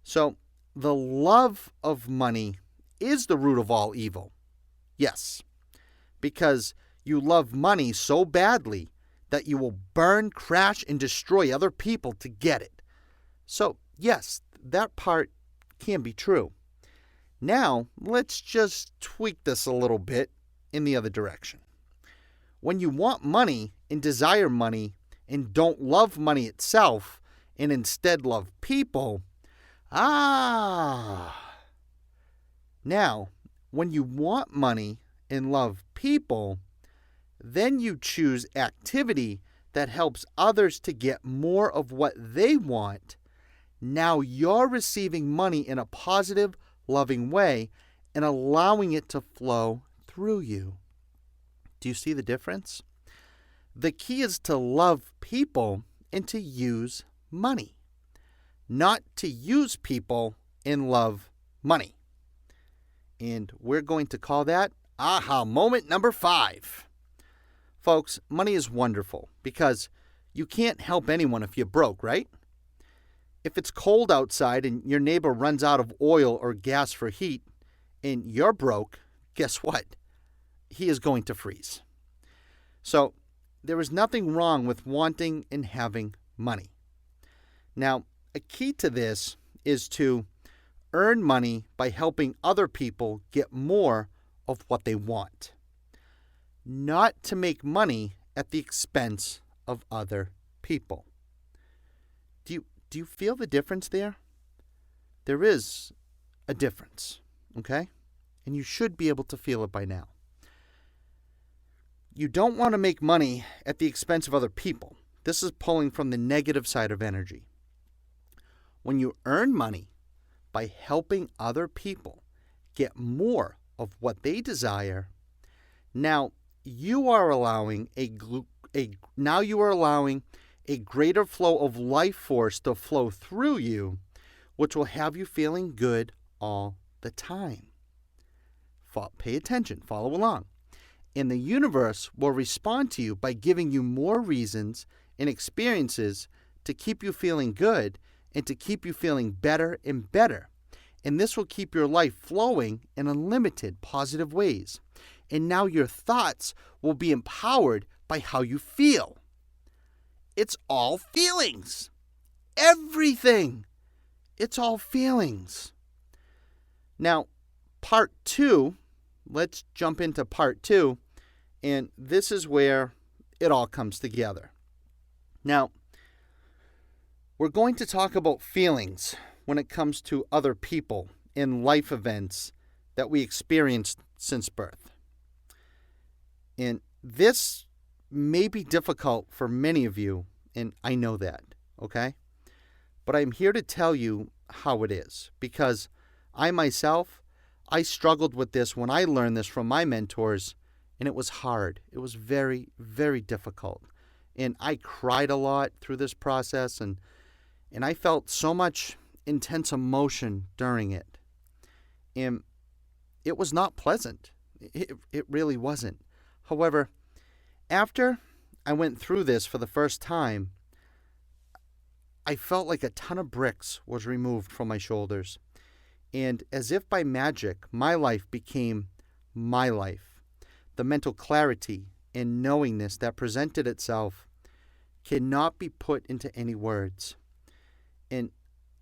So, the love of money is the root of all evil. Yes, because you love money so badly that you will burn, crash, and destroy other people to get it. So, yes, that part can be true. Now, let's just tweak this a little bit in the other direction. When you want money and desire money and don't love money itself and instead love people, now, when you want money and love people, then you choose activity that helps others to get more of what they want. Now you're receiving money in a positive, loving way and allowing it to flow through you. Do you see the difference? The key is to love people and to use money, not to use people and love money. And we're going to call that aha moment number 5. Folks, money is wonderful because you can't help anyone if you're broke, right? If it's cold outside and your neighbor runs out of oil or gas for heat and you're broke, guess what? He is going to freeze. So there is nothing wrong with wanting and having money. Now, a key to this is to earn money by helping other people get more of what they want, not to make money at the expense of other people. Do you feel the difference there? There is a difference, okay? And you should be able to feel it by now. You don't want to make money at the expense of other people. This is pulling from the negative side of energy. When you earn money by helping other people get more of what they desire, now you are allowing a greater flow of life force to flow through you, which will have you feeling good all the time. Pay attention, follow along. And the universe will respond to you by giving you more reasons and experiences to keep you feeling good and to keep you feeling better and better. And this will keep your life flowing in unlimited positive ways. And now your thoughts will be empowered by how you feel. It's all feelings. Everything. It's all feelings. Now, part 2, let's jump into part 2, and this is where it all comes together. Now, we're going to talk about feelings when it comes to other people in life events that we experienced since birth. And this may be difficult for many of you, and I know that, okay? But I'm here to tell you how it is, because I myself, I struggled with this when I learned this from my mentors, and it was hard. It was very, very difficult. And I cried a lot through this process, and I felt so much intense emotion during it. And it was not pleasant. It really wasn't. However, after I went through this for the first time, I felt like a ton of bricks was removed from my shoulders. And as if by magic, my life became my life. The mental clarity and knowingness that presented itself cannot be put into any words. And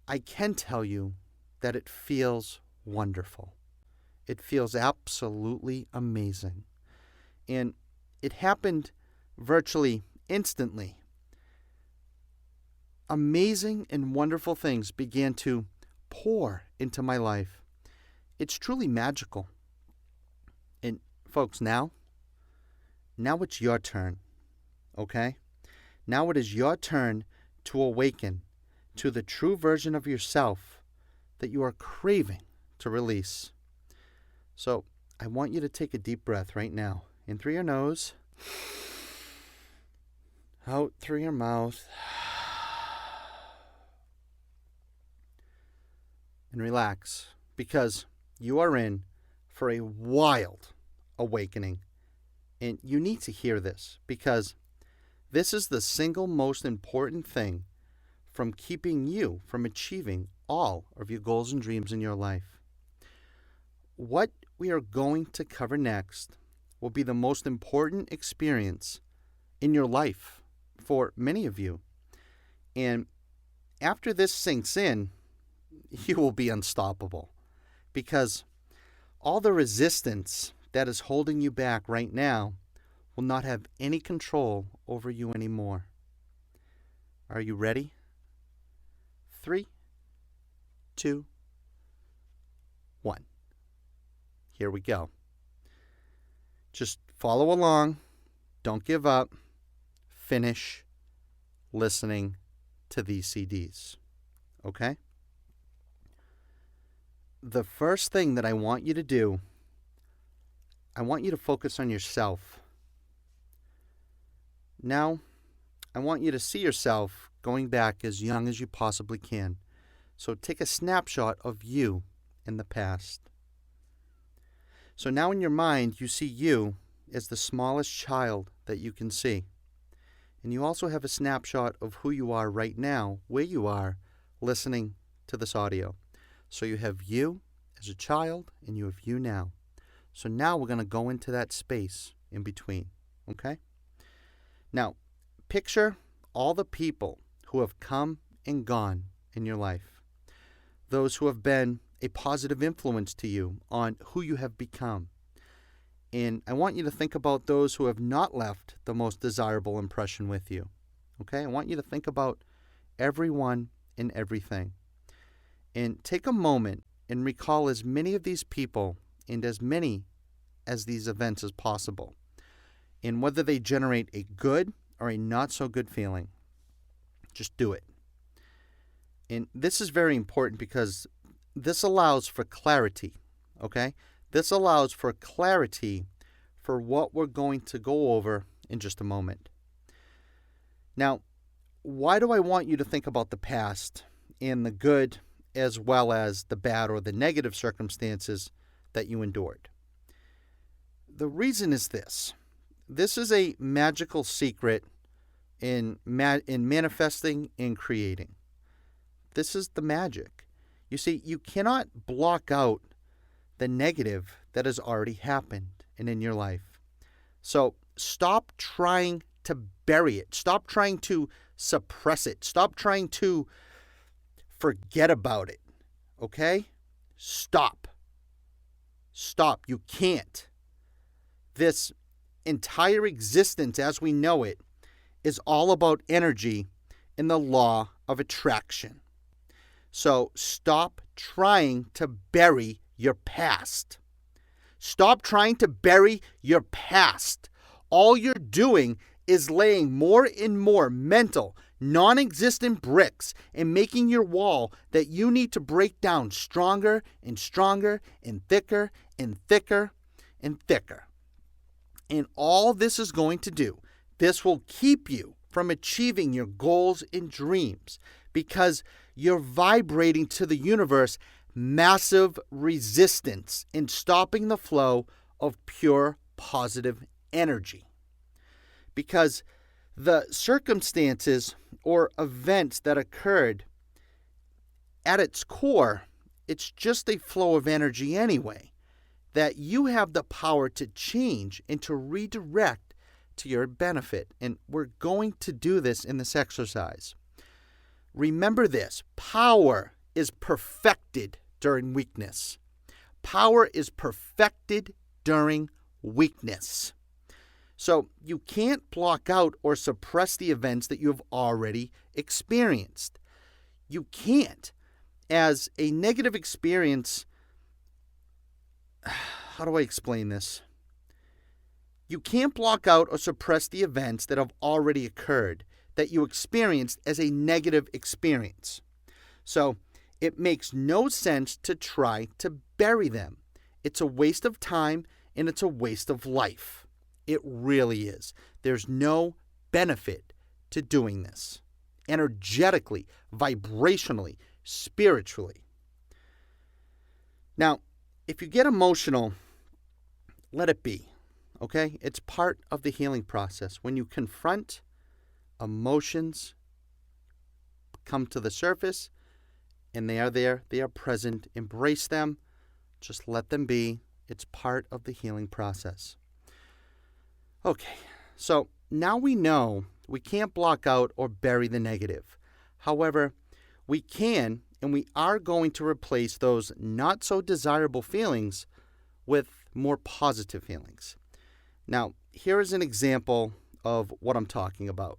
I can tell you that it feels wonderful. It feels absolutely amazing. And it happened virtually instantly. Amazing and wonderful things began to pour into my life. It's truly magical. And folks, now it's your turn, okay? Now it is your turn to awaken to the true version of yourself that you are craving to release. So I want you to take a deep breath right now. In through your nose, out through your mouth, and relax, because you are in for a wild awakening. And you need to hear this, because this is the single most important thing from keeping you from achieving all of your goals and dreams in your life. What we are going to cover next will be the most important experience in your life for many of you. And after this sinks in, you will be unstoppable, because all the resistance that is holding you back right now will not have any control over you anymore. Are you ready? 3, 2, 1. Here we go. Just follow along. Don't give up. Finish listening to these CDs. Okay? The first thing that I want you to do, I want you to focus on yourself. Now, I want you to see yourself going back as young as you possibly can. So take a snapshot of you in the past. So now in your mind, you see you as the smallest child that you can see. And you also have a snapshot of who you are right now, where you are listening to this audio. So you have you as a child, and you have you now. So now we're going to go into that space in between, okay? Now, picture all the people who have come and gone in your life. Those who have been a positive influence to you on who you have become. And I want you to think about those who have not left the most desirable impression with you. Okay? I want you to think about everyone and everything. And take a moment and recall as many of these people and as many as these events as possible, and whether they generate a good or a not so good feeling. Just do it. And this is very important because this allows for clarity, okay? This allows for clarity for what we're going to go over in just a moment. Now, why do I want you to think about the past and the good as well as the bad or the negative circumstances that you endured? The reason is this. This is a magical secret in manifesting and creating. This is the magic. You see, you cannot block out the negative that has already happened and in your life. So stop trying to bury it. Stop trying to suppress it. Stop trying to forget about it. Okay? Stop. Stop. You can't. This entire existence as we know it is all about energy and the law of attraction. So stop trying to bury your past. Stop trying to bury your past. All you're doing is laying more and more mental, non-existent bricks and making your wall that you need to break down stronger and stronger and thicker and thicker and thicker. And all this is going to do, this will keep you from achieving your goals and dreams because you're vibrating to the universe massive resistance in stopping the flow of pure positive energy. Because the circumstances or events that occurred, at its core, it's just a flow of energy anyway, that you have the power to change and to redirect to your benefit. And we're going to do this in this exercise. Remember this, power is perfected during weakness. Power is perfected during weakness. So you can't block out or suppress the events that you have already experienced. You can't. As a negative experience, how do I explain this? You can't block out or suppress the events that have already occurred that you experienced as a negative experience. So it makes no sense to try to bury them. It's a waste of time and it's a waste of life. It really is. There's no benefit to doing this. Energetically, vibrationally, spiritually. Now, if you get emotional, let it be. Okay? It's part of the healing process. When you confront, emotions come to the surface, and they are there, they are present. Embrace them. Just let them be. It's part of the healing process. Okay, so now we know we can't block out or bury the negative. However, we can and we are going to replace those not so desirable feelings with more positive feelings. Now, here is an example of what I'm talking about.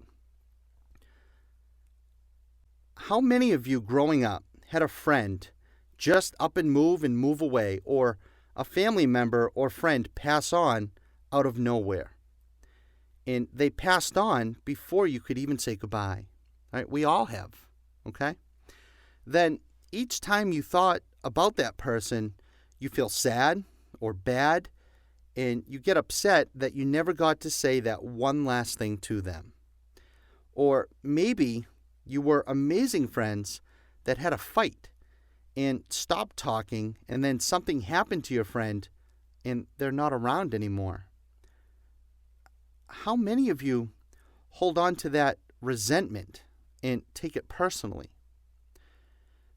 How many of you growing up had a friend just up and move away, or a family member or friend pass on out of nowhere? And they passed on before you could even say goodbye. Right? We all have, okay? Then each time you thought about that person, you feel sad or bad, and you get upset that you never got to say that one last thing to them. Or maybe you were amazing friends that had a fight and stopped talking, and then something happened to your friend and they're not around anymore. How many of you hold on to that resentment and take it personally?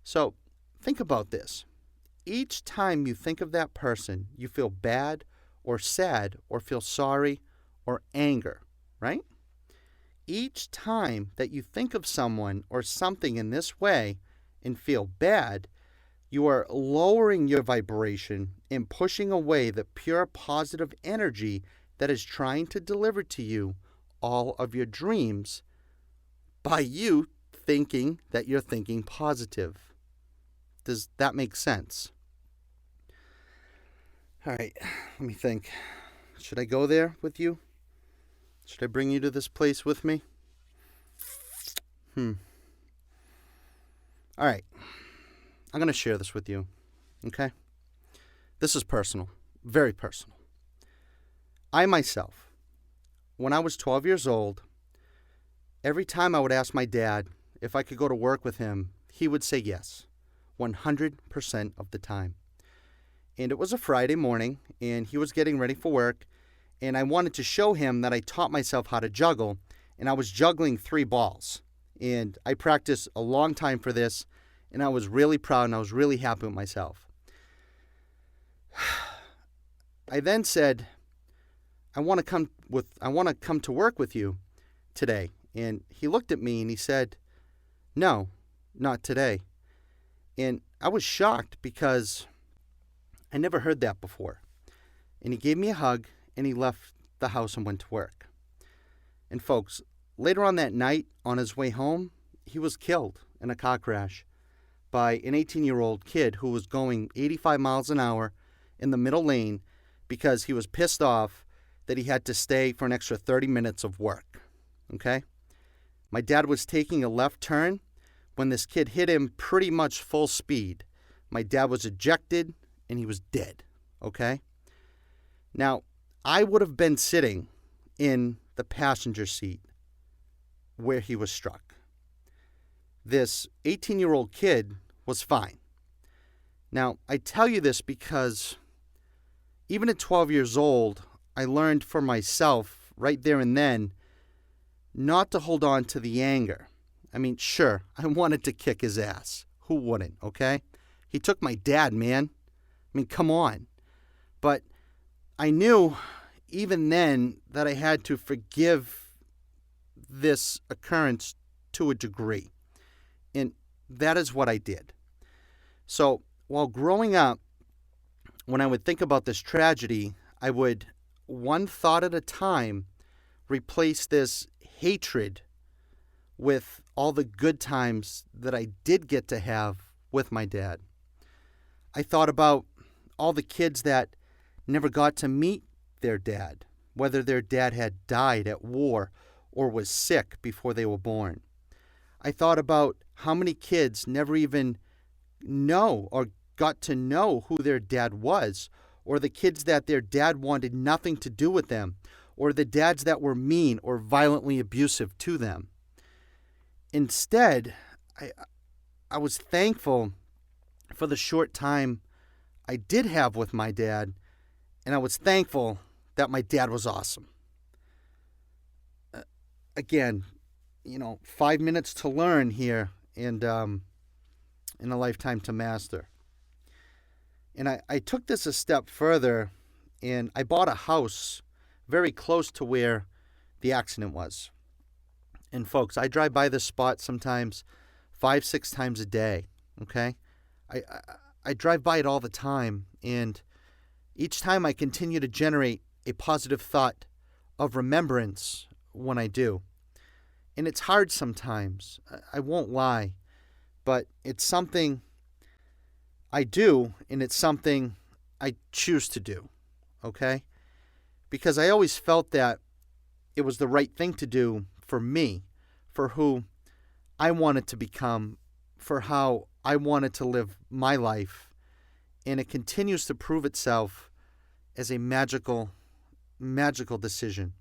So think about this. Each time you think of that person, you feel bad or sad or feel sorry or anger, right? Each time that you think of someone or something in this way and feel bad, you are lowering your vibration and pushing away the pure positive energy that is trying to deliver to you all of your dreams by you thinking that you're thinking positive. Does that make sense? All right, let me think. Should I go there with you? Should I bring you to this place with me? All right. I'm going to share this with you, okay? This is personal, very personal. I myself, when I was 12 years old, every time I would ask my dad if I could go to work with him, he would say yes, 100% of the time. And it was a Friday morning, and he was getting ready for work, and I wanted to show him that I taught myself how to juggle, and I was juggling 3 balls. And I practiced a long time for this, and I was really proud, and I was really happy with myself. I then said, I want to come to work with you today. And he looked at me and he said, no, not today. And I was shocked because I never heard that before. And he gave me a hug and he left the house and went to work. And folks, later on that night, on his way home, he was killed in a car crash by an 18-year-old kid who was going 85 miles an hour in the middle lane because he was pissed off that he had to stay for an extra 30 minutes of work. Okay? My dad was taking a left turn when this kid hit him pretty much full speed. My dad was ejected and he was dead. Okay? Now, I would have been sitting in the passenger seat where he was struck. This 18-year-old kid was fine. Now, I tell you this because even at 12 years old, I learned for myself right there and then not to hold on to the anger. I mean, sure, I wanted to kick his ass. Who wouldn't, okay? He took my dad, man. I mean, come on. But I knew even then that I had to forgive this occurrence to a degree. And that is what I did. So while growing up, when I would think about this tragedy, I would one thought at a time, replace this hatred with all the good times that I did get to have with my dad. I thought about all the kids that never got to meet their dad, whether their dad had died at war or was sick before they were born. I thought about how many kids never even know or got to know who their dad was, or the kids that their dad wanted nothing to do with them, or the dads that were mean or violently abusive to them. Instead, I was thankful for the short time I did have with my dad, and I was thankful that my dad was awesome. Again, 5 minutes to learn here and in a lifetime to master. And I took this a step further, and I bought a house very close to where the accident was. And folks, I drive by this spot sometimes 5-6 times a day, okay? I drive by it all the time, and each time I continue to generate a positive thought of remembrance when I do. And it's hard sometimes, I won't lie, but it's something I do, and it's something I choose to do, okay? Because I always felt that it was the right thing to do for me, for who I wanted to become, for how I wanted to live my life. And it continues to prove itself as a magical decision.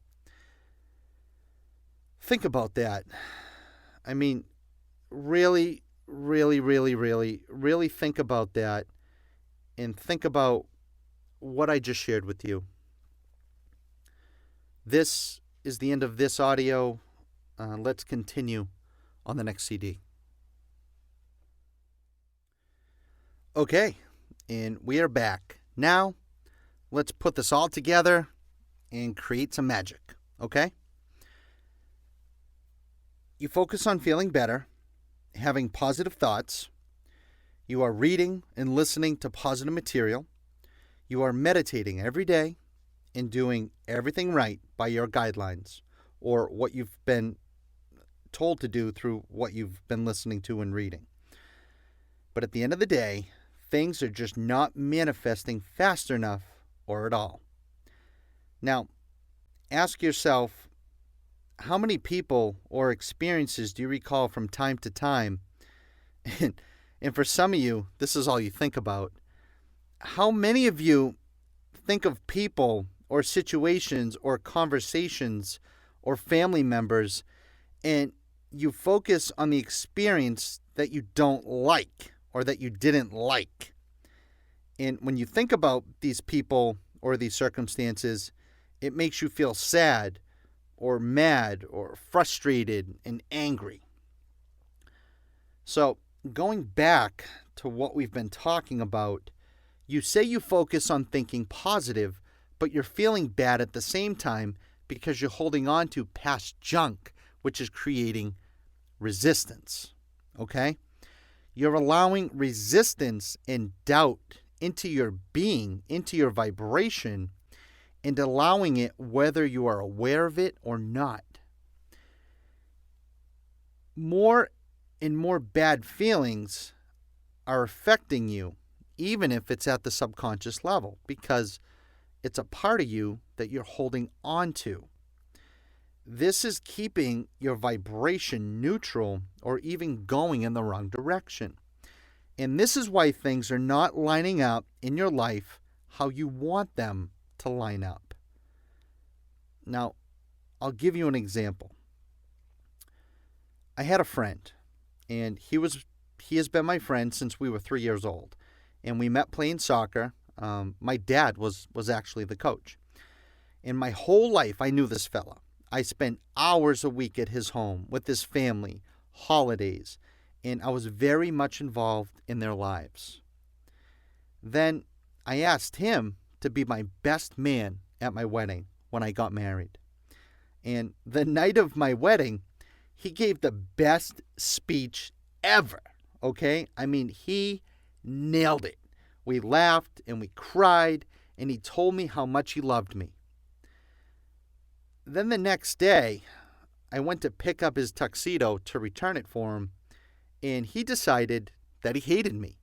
Think about that. I mean, really think about that, and think about what I just shared with you. This is the end of this audio. Let's continue on the next CD. Okay, and we are back. Now, let's put this all together and create some magic, okay? You focus on feeling better, having positive thoughts. You are reading and listening to positive material. You are meditating every day and doing everything right by your guidelines, or what you've been told to do through what you've been listening to and reading. But at the end of the day, things are just not manifesting fast enough or at all. Now, ask yourself, how many people or experiences do you recall from time to time? And for some of you, this is all you think about. How many of you think of people or situations or conversations or family members, and you focus on the experience that you don't like or that you didn't like? And when you think about these people or these circumstances, it makes you feel sad or mad or frustrated and angry. So, going back to what we've been talking about, you say you focus on thinking positive, but you're feeling bad at the same time because you're holding on to past junk, which is creating resistance, okay? You're allowing resistance and doubt into your being, into your vibration, and allowing it whether you are aware of it or not. More and more bad feelings are affecting you, even if it's at the subconscious level, because it's a part of you that you're holding on to. This is keeping your vibration neutral or even going in the wrong direction. And this is why things are not lining up in your life how you want them to line up. Now, I'll give you an example. I had a friend, and he has been my friend since we were 3 years old, and we met playing soccer. My dad was actually the coach, and my whole life I knew this fella. I spent hours a week at his home with his family, holidays, and I was very much involved in their lives. Then I asked him to be my best man at my wedding when I got married. And the night of my wedding, he gave the best speech ever, okay? I mean, he nailed it. We laughed and we cried, and he told me how much he loved me. Then the next day, I went to pick up his tuxedo to return it for him, and he decided that he hated me.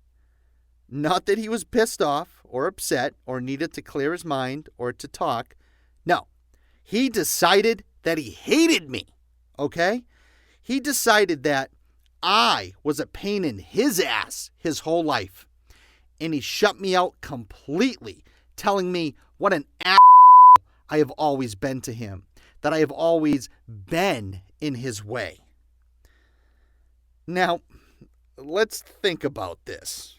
Not that he was pissed off or upset or needed to clear his mind or to talk. No, he decided that he hated me, okay? He decided that I was a pain in his ass his whole life. And he shut me out completely, telling me what an ass I have always been to him, that I have always been in his way. Now, let's think about this.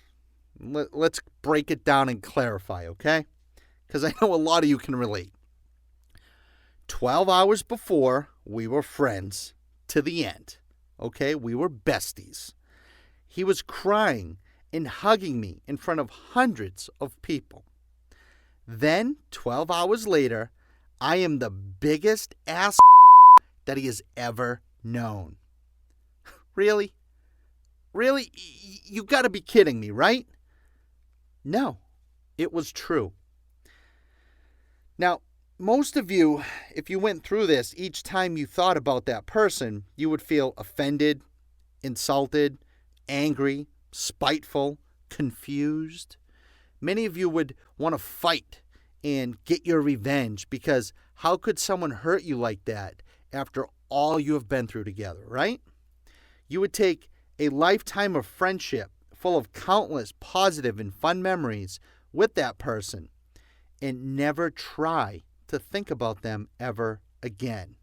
Let's break it down and clarify, okay? Because I know a lot of you can relate. 12 hours before, we were friends to the end, okay? We were besties. He was crying and hugging me in front of hundreds of people. Then, 12 hours later, I am the biggest ass that he has ever known. Really? Really? You gotta be kidding me, right? No, it was true. Now, most of you, if you went through this, each time you thought about that person, you would feel offended, insulted, angry, spiteful, confused. Many of you would want to fight and get your revenge because how could someone hurt you like that after all you have been through together, right? You would take a lifetime of friendship full of countless positive and fun memories with that person and never try to think about them ever again.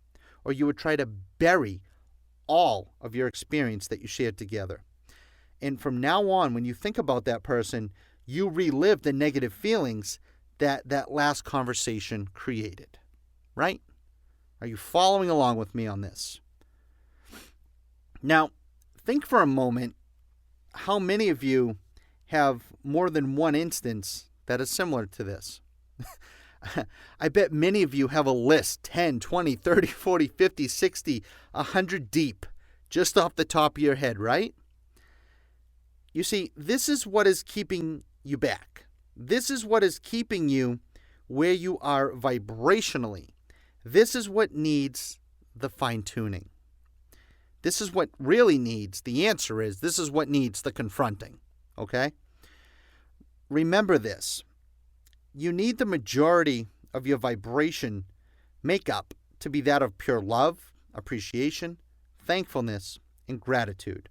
Or you would try to bury all of your experience that you shared together. And from now on, when you think about that person, you relive the negative feelings that last conversation created, right? Are you following along with me on this? Now, think for a moment how many of you have more than one instance that is similar to this. I bet many of you have a list, 10, 20, 30, 40, 50, 60, 100 deep, just off the top of your head, right? You see, this is what is keeping you back. This is what is keeping you where you are vibrationally. This is what needs the fine-tuning. This is what really needs, the answer is, this is what needs the confronting, okay? Remember this. You need the majority of your vibration makeup to be that of pure love, appreciation, thankfulness, and gratitude.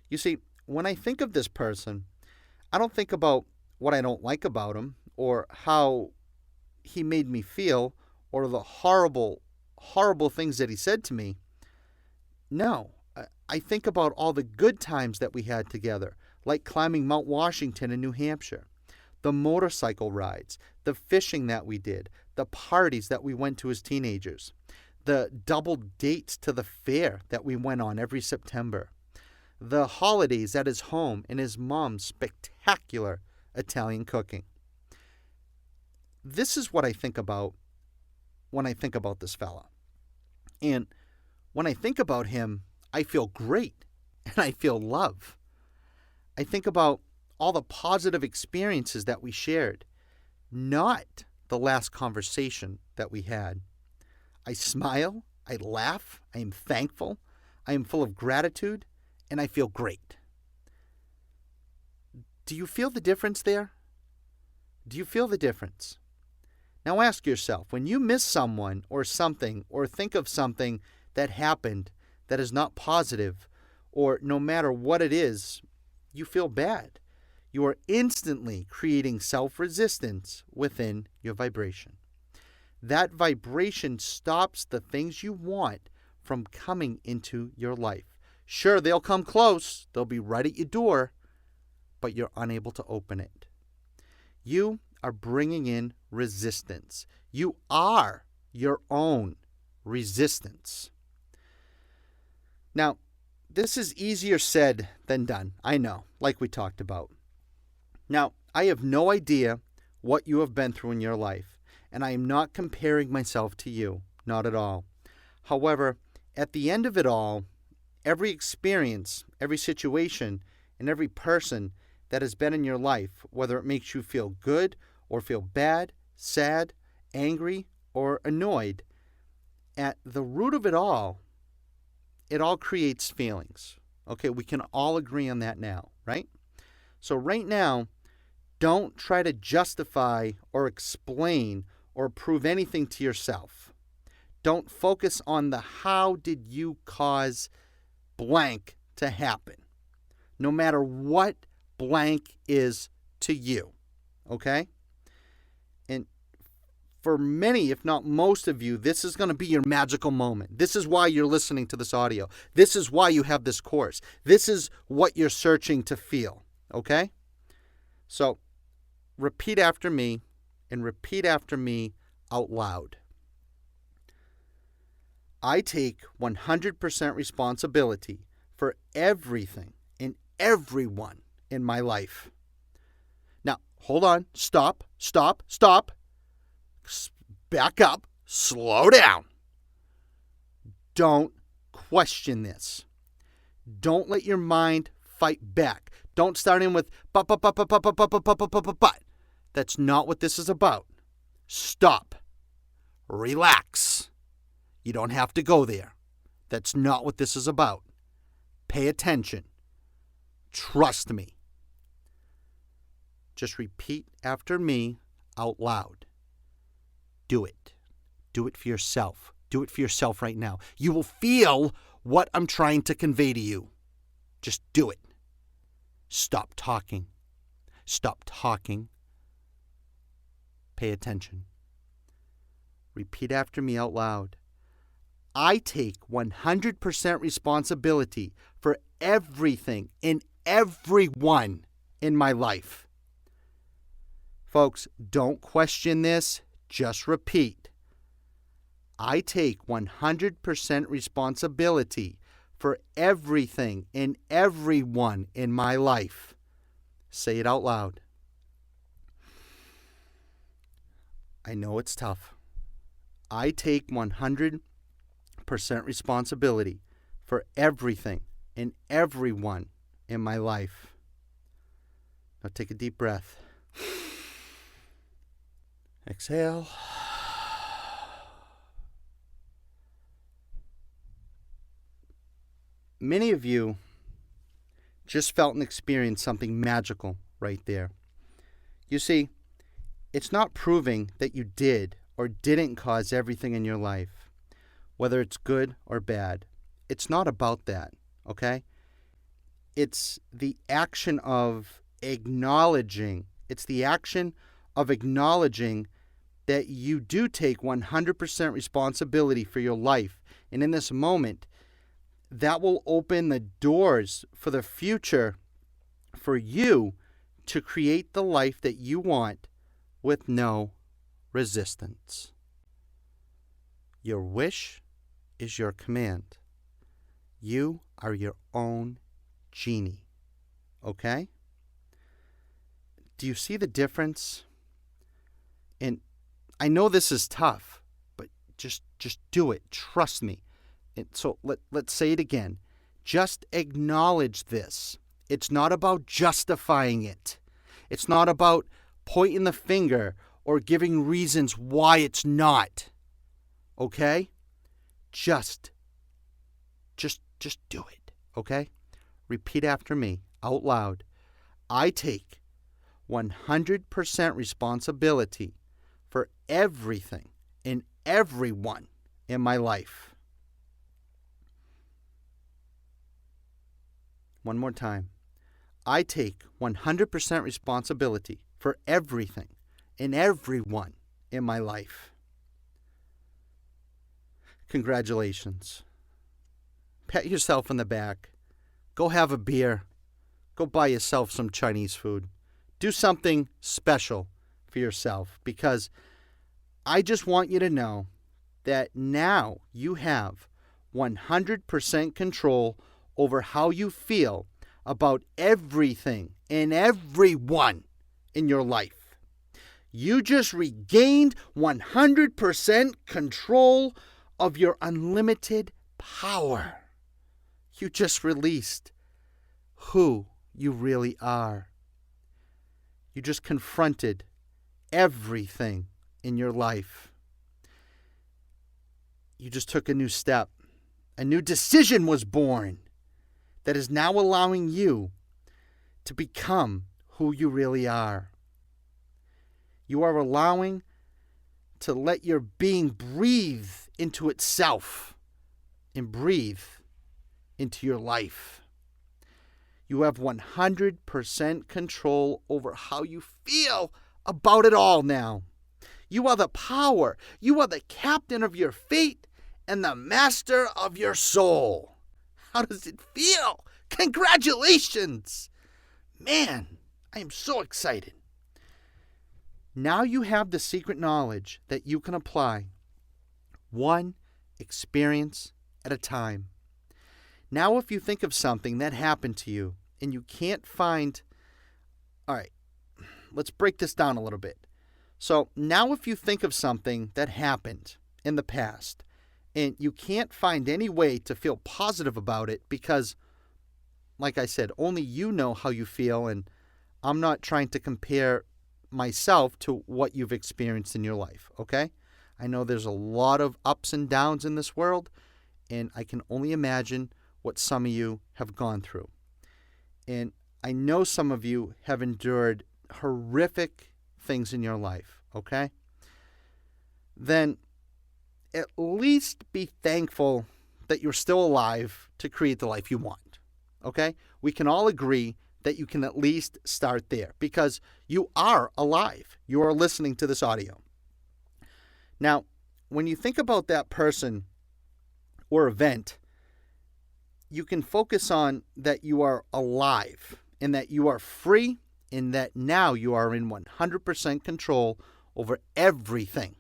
You see, when I think of this person, I don't think about what I don't like about him or how he made me feel or the horrible, horrible things that he said to me. No, I think about all the good times that we had together, like climbing Mount Washington in New Hampshire, the motorcycle rides, the fishing that we did, the parties that we went to as teenagers, the double dates to the fair that we went on every September, the holidays at his home and his mom's spectacular Italian cooking. This is what I think about when I think about this fella. And when I think about him, I feel great and I feel love. I think about all the positive experiences that we shared, not the last conversation that we had. I smile, I laugh, I am thankful, I am full of gratitude, and I feel great. Do you feel the difference there? Do you feel the difference? Now ask yourself, when you miss someone or something or think of something that happened that is not positive, or no matter what it is, you feel bad. You are instantly creating self-resistance within your vibration. That vibration stops the things you want from coming into your life. Sure, they'll come close. They'll be right at your door, but you're unable to open it. You are bringing in resistance. You are your own resistance. Now, this is easier said than done. I know, like we talked about. Now, I have no idea what you have been through in your life, and I am not comparing myself to you, not at all. However, at the end of it all, every experience, every situation, and every person that has been in your life, whether it makes you feel good or feel bad, sad, angry, or annoyed, at the root of it all creates feelings. Okay, we can all agree on that now, right? So right now, don't try to justify or explain or prove anything to yourself. Don't focus on the how did you cause blank to happen, no matter what blank is to you, okay? And for many, if not most of you, this is going to be your magical moment. This is why you're listening to this audio. This is why you have this course. This is what you're searching to feel, okay? So repeat after me and repeat after me out loud. I take 100% responsibility for everything and everyone in my life. Now, hold on. Stop. Back up. Slow down. Don't question this. Don't let your mind fight back. Don't start in with but. That's not what this is about. Stop. Relax. You don't have to go there. That's not what this is about. Pay attention. Trust me. Just repeat after me out loud. Do it. Do it for yourself. Do it for yourself right now. You will feel what I'm trying to convey to you. Just do it. Stop talking. Stop talking. Pay attention. Repeat after me out loud. I take 100% responsibility for everything and everyone in my life. Folks, don't question this. Just repeat. I take 100% responsibility for everything and everyone in my life. Say it out loud. I know it's tough. I take 100% responsibility for everything and everyone in my life. Now take a deep breath. Exhale. Many of you just felt and experienced something magical right there. You see, it's not proving that you did or didn't cause everything in your life, whether it's good or bad. It's not about that, okay? It's the action of acknowledging. It's the action of acknowledging that you do take 100% responsibility for your life. And in this moment, that will open the doors for the future for you to create the life that you want with no resistance. Your wish is your command. You are your own genie. Okay? Do you see the difference? And I know this is tough, but just do it. Trust me. And so let's say it again. Just acknowledge this. It's not about justifying it. It's not about pointing the finger or giving reasons why it's not. Okay? Just do it. Okay? Repeat after me out loud. I take 100% responsibility for everything and everyone in my life. One more time. I take 100% responsibility for everything and everyone in my life. Congratulations. Pat yourself on the back. Go have a beer. Go buy yourself some Chinese food. Do something special for yourself, because I just want you to know that now you have 100% control over how you feel about everything and everyone in your life. You just regained 100% control of your unlimited power. You just released who you really are. You just confronted everything in your life. you just took a new step. A new decision was born that is now allowing you to become who you really are. You are allowing to let your being breathe into itself and breathe into your life. You have 100% control over how you feel about it all now. You are the power. You are the captain of your fate and the master of your soul. How does it feel? Congratulations! Man, I am so excited. Now you have the secret knowledge that you can apply one experience at a time. Now if you think of something that happened to you and you can't find... All right, let's break this down a little bit. So now if you think of something that happened in the past and you can't find any way to feel positive about it because, like I said, only you know how you feel, and I'm not trying to compare myself to what you've experienced in your life, okay? I know there's a lot of ups and downs in this world, and I can only imagine what some of you have gone through. And I know some of you have endured horrific things in your life, okay? Then at least be thankful that you're still alive to create the life you want, okay? We can all agree that you can at least start there because you are alive. You are listening to this audio. Now, when you think about that person or event, you can focus on that you are alive and that you are free and that now you are in 100% control over everything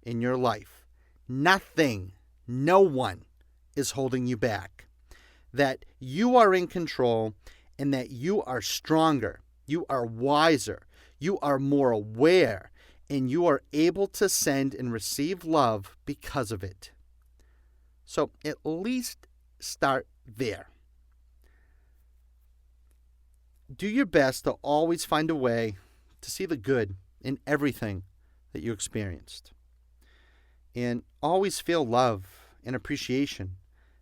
in your life. Nothing, no one is holding you back. That you are in control and that you are stronger, you are wiser, you are more aware, and you are able to send and receive love because of it. So at least start there. Do your best to always find a way to see the good in everything that you experienced. And always feel love and appreciation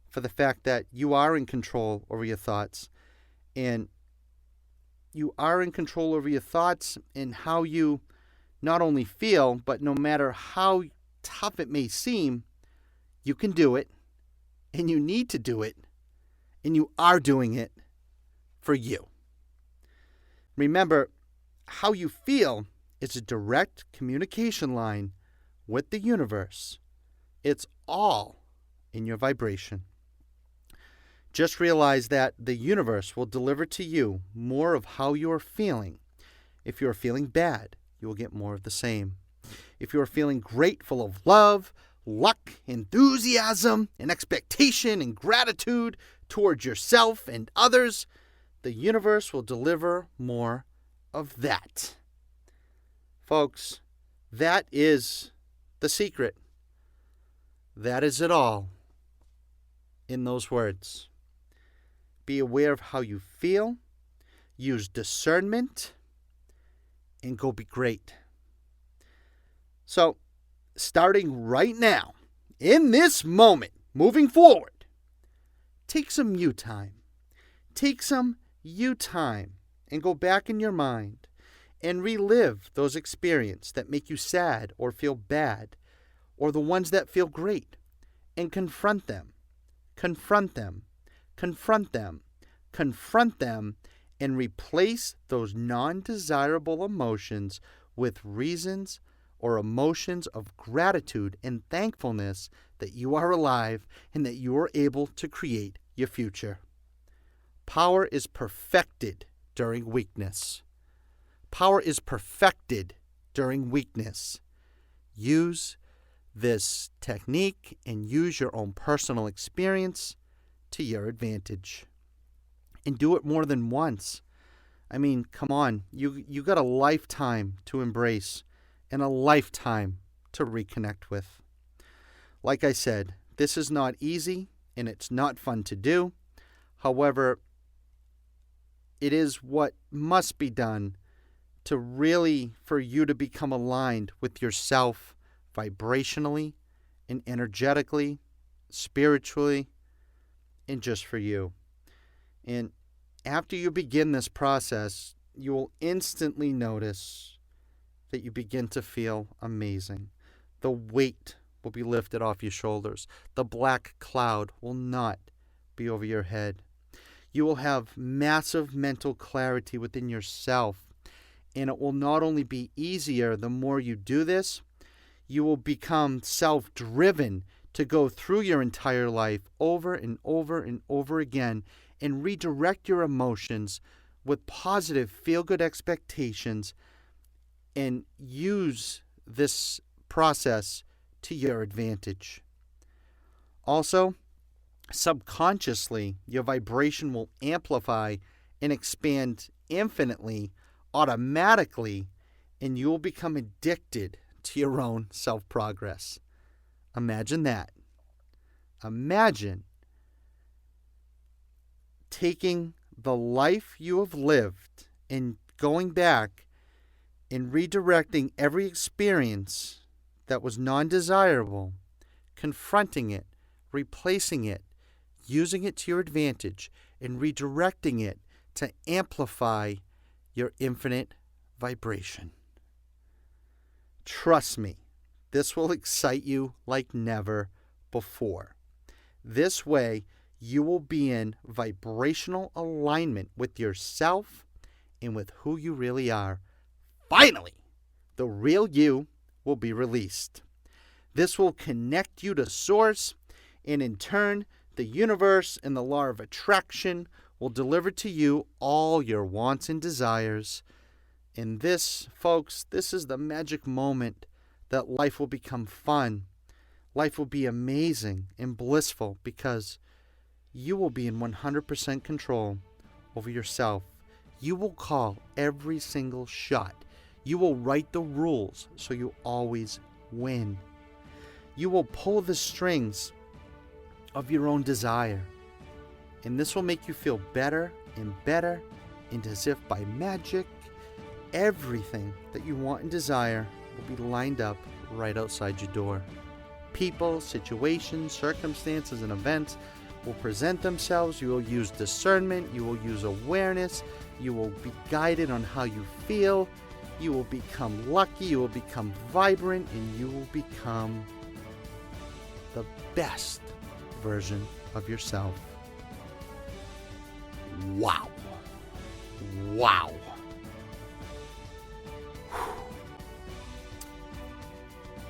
for the fact that you are in control over your thoughts. And you are in control over your thoughts and how you not only feel, but no matter how tough it may seem, you can do it, and you need to do it, and you are doing it for you. Remember, how you feel is a direct communication line with the universe. It's all in your vibration. Just realize that the universe will deliver to you more of how you are feeling. If you are feeling bad, you will get more of the same. If you are feeling great, full of love, luck, enthusiasm, and expectation and gratitude towards yourself and others, the universe will deliver more of that. Folks, that is the secret. That is it all in those words. Be aware of how you feel, use discernment, and go be great. So, starting right now, in this moment, moving forward, take some you time. Take some you time and go back in your mind and relive those experiences that make you sad or feel bad, or the ones that feel great, and confront them. Confront them. Confront them. Confront them and replace those non-desirable emotions with reasons or emotions of gratitude and thankfulness that you are alive and that you are able to create your future. Power is perfected during weakness. Power is perfected during weakness. Use this technique and use your own personal experience to your advantage. And do it more than once. I mean, come on. You got a lifetime to embrace and a lifetime to reconnect with. Like I said, this is not easy and it's not fun to do. However, it is what must be done to really, for you to become aligned with yourself vibrationally and energetically, spiritually, and just for you. And after you begin this process, you will instantly notice that you begin to feel amazing. The weight will be lifted off your shoulders. The black cloud will not be over your head. You will have massive mental clarity within yourself. And it will not only be easier the more you do this, you will become self-driven to go through your entire life over and over and over again and redirect your emotions with positive feel-good expectations and use this process to your advantage. Also, subconsciously, your vibration will amplify and expand infinitely, automatically, and you will become addicted to your own self-progress. Imagine that. Imagine taking the life you have lived and going back and redirecting every experience that was non-desirable, confronting it, replacing it, using it to your advantage, and redirecting it to amplify your infinite vibration. Trust me, this will excite you like never before. This way, you will be in vibrational alignment with yourself and with who you really are. Finally, the real you will be released. This will connect you to Source, and in turn, the universe and the law of attraction will deliver to you all your wants and desires. And this, folks, this is the magic moment that life will become fun. Life will be amazing and blissful because you will be in 100% control over yourself. You will call every single shot. You will write the rules so you always win. You will pull the strings of your own desire. And this will make you feel better and better, and as if by magic, everything that you want and desire will be lined up right outside your door. People, situations, circumstances, and events will present themselves. You will use discernment. You will use awareness. You will be guided on how you feel. You will become lucky. You will become vibrant, and you will become the best version of yourself. Wow. Wow.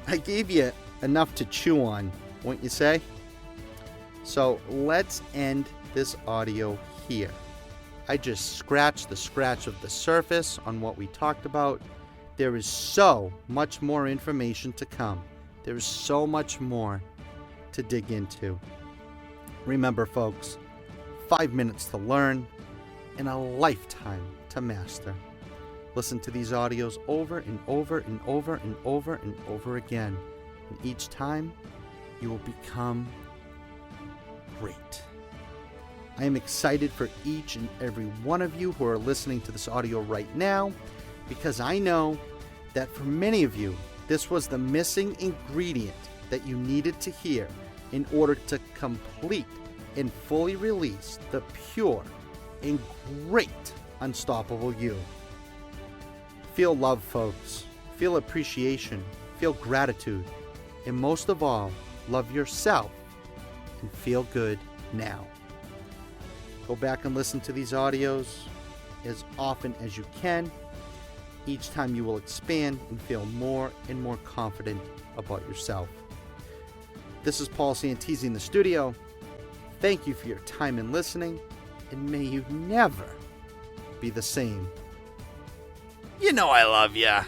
I gave you enough to chew on, wouldn't you say? So let's end this audio here. I just scratched the scratch of the surface on what we talked about. There is so much more information to come. There is so much more to dig into. Remember, folks, 5 minutes to learn and a lifetime to master. Listen to these audios over and over and over and over and over again. And each time, you will become great. I am excited for each and every one of you who are listening to this audio right now, because I know that for many of you, this was the missing ingredient that you needed to hear in order to complete and fully release the pure and great unstoppable you. Feel love, folks. Feel appreciation. Feel gratitude. And most of all, love yourself and feel good now. Go back and listen to these audios as often as you can. Each time you will expand and feel more and more confident about yourself. This is Paul Santisi in the studio. Thank you for your time and listening, and may you never be the same. You know I love ya.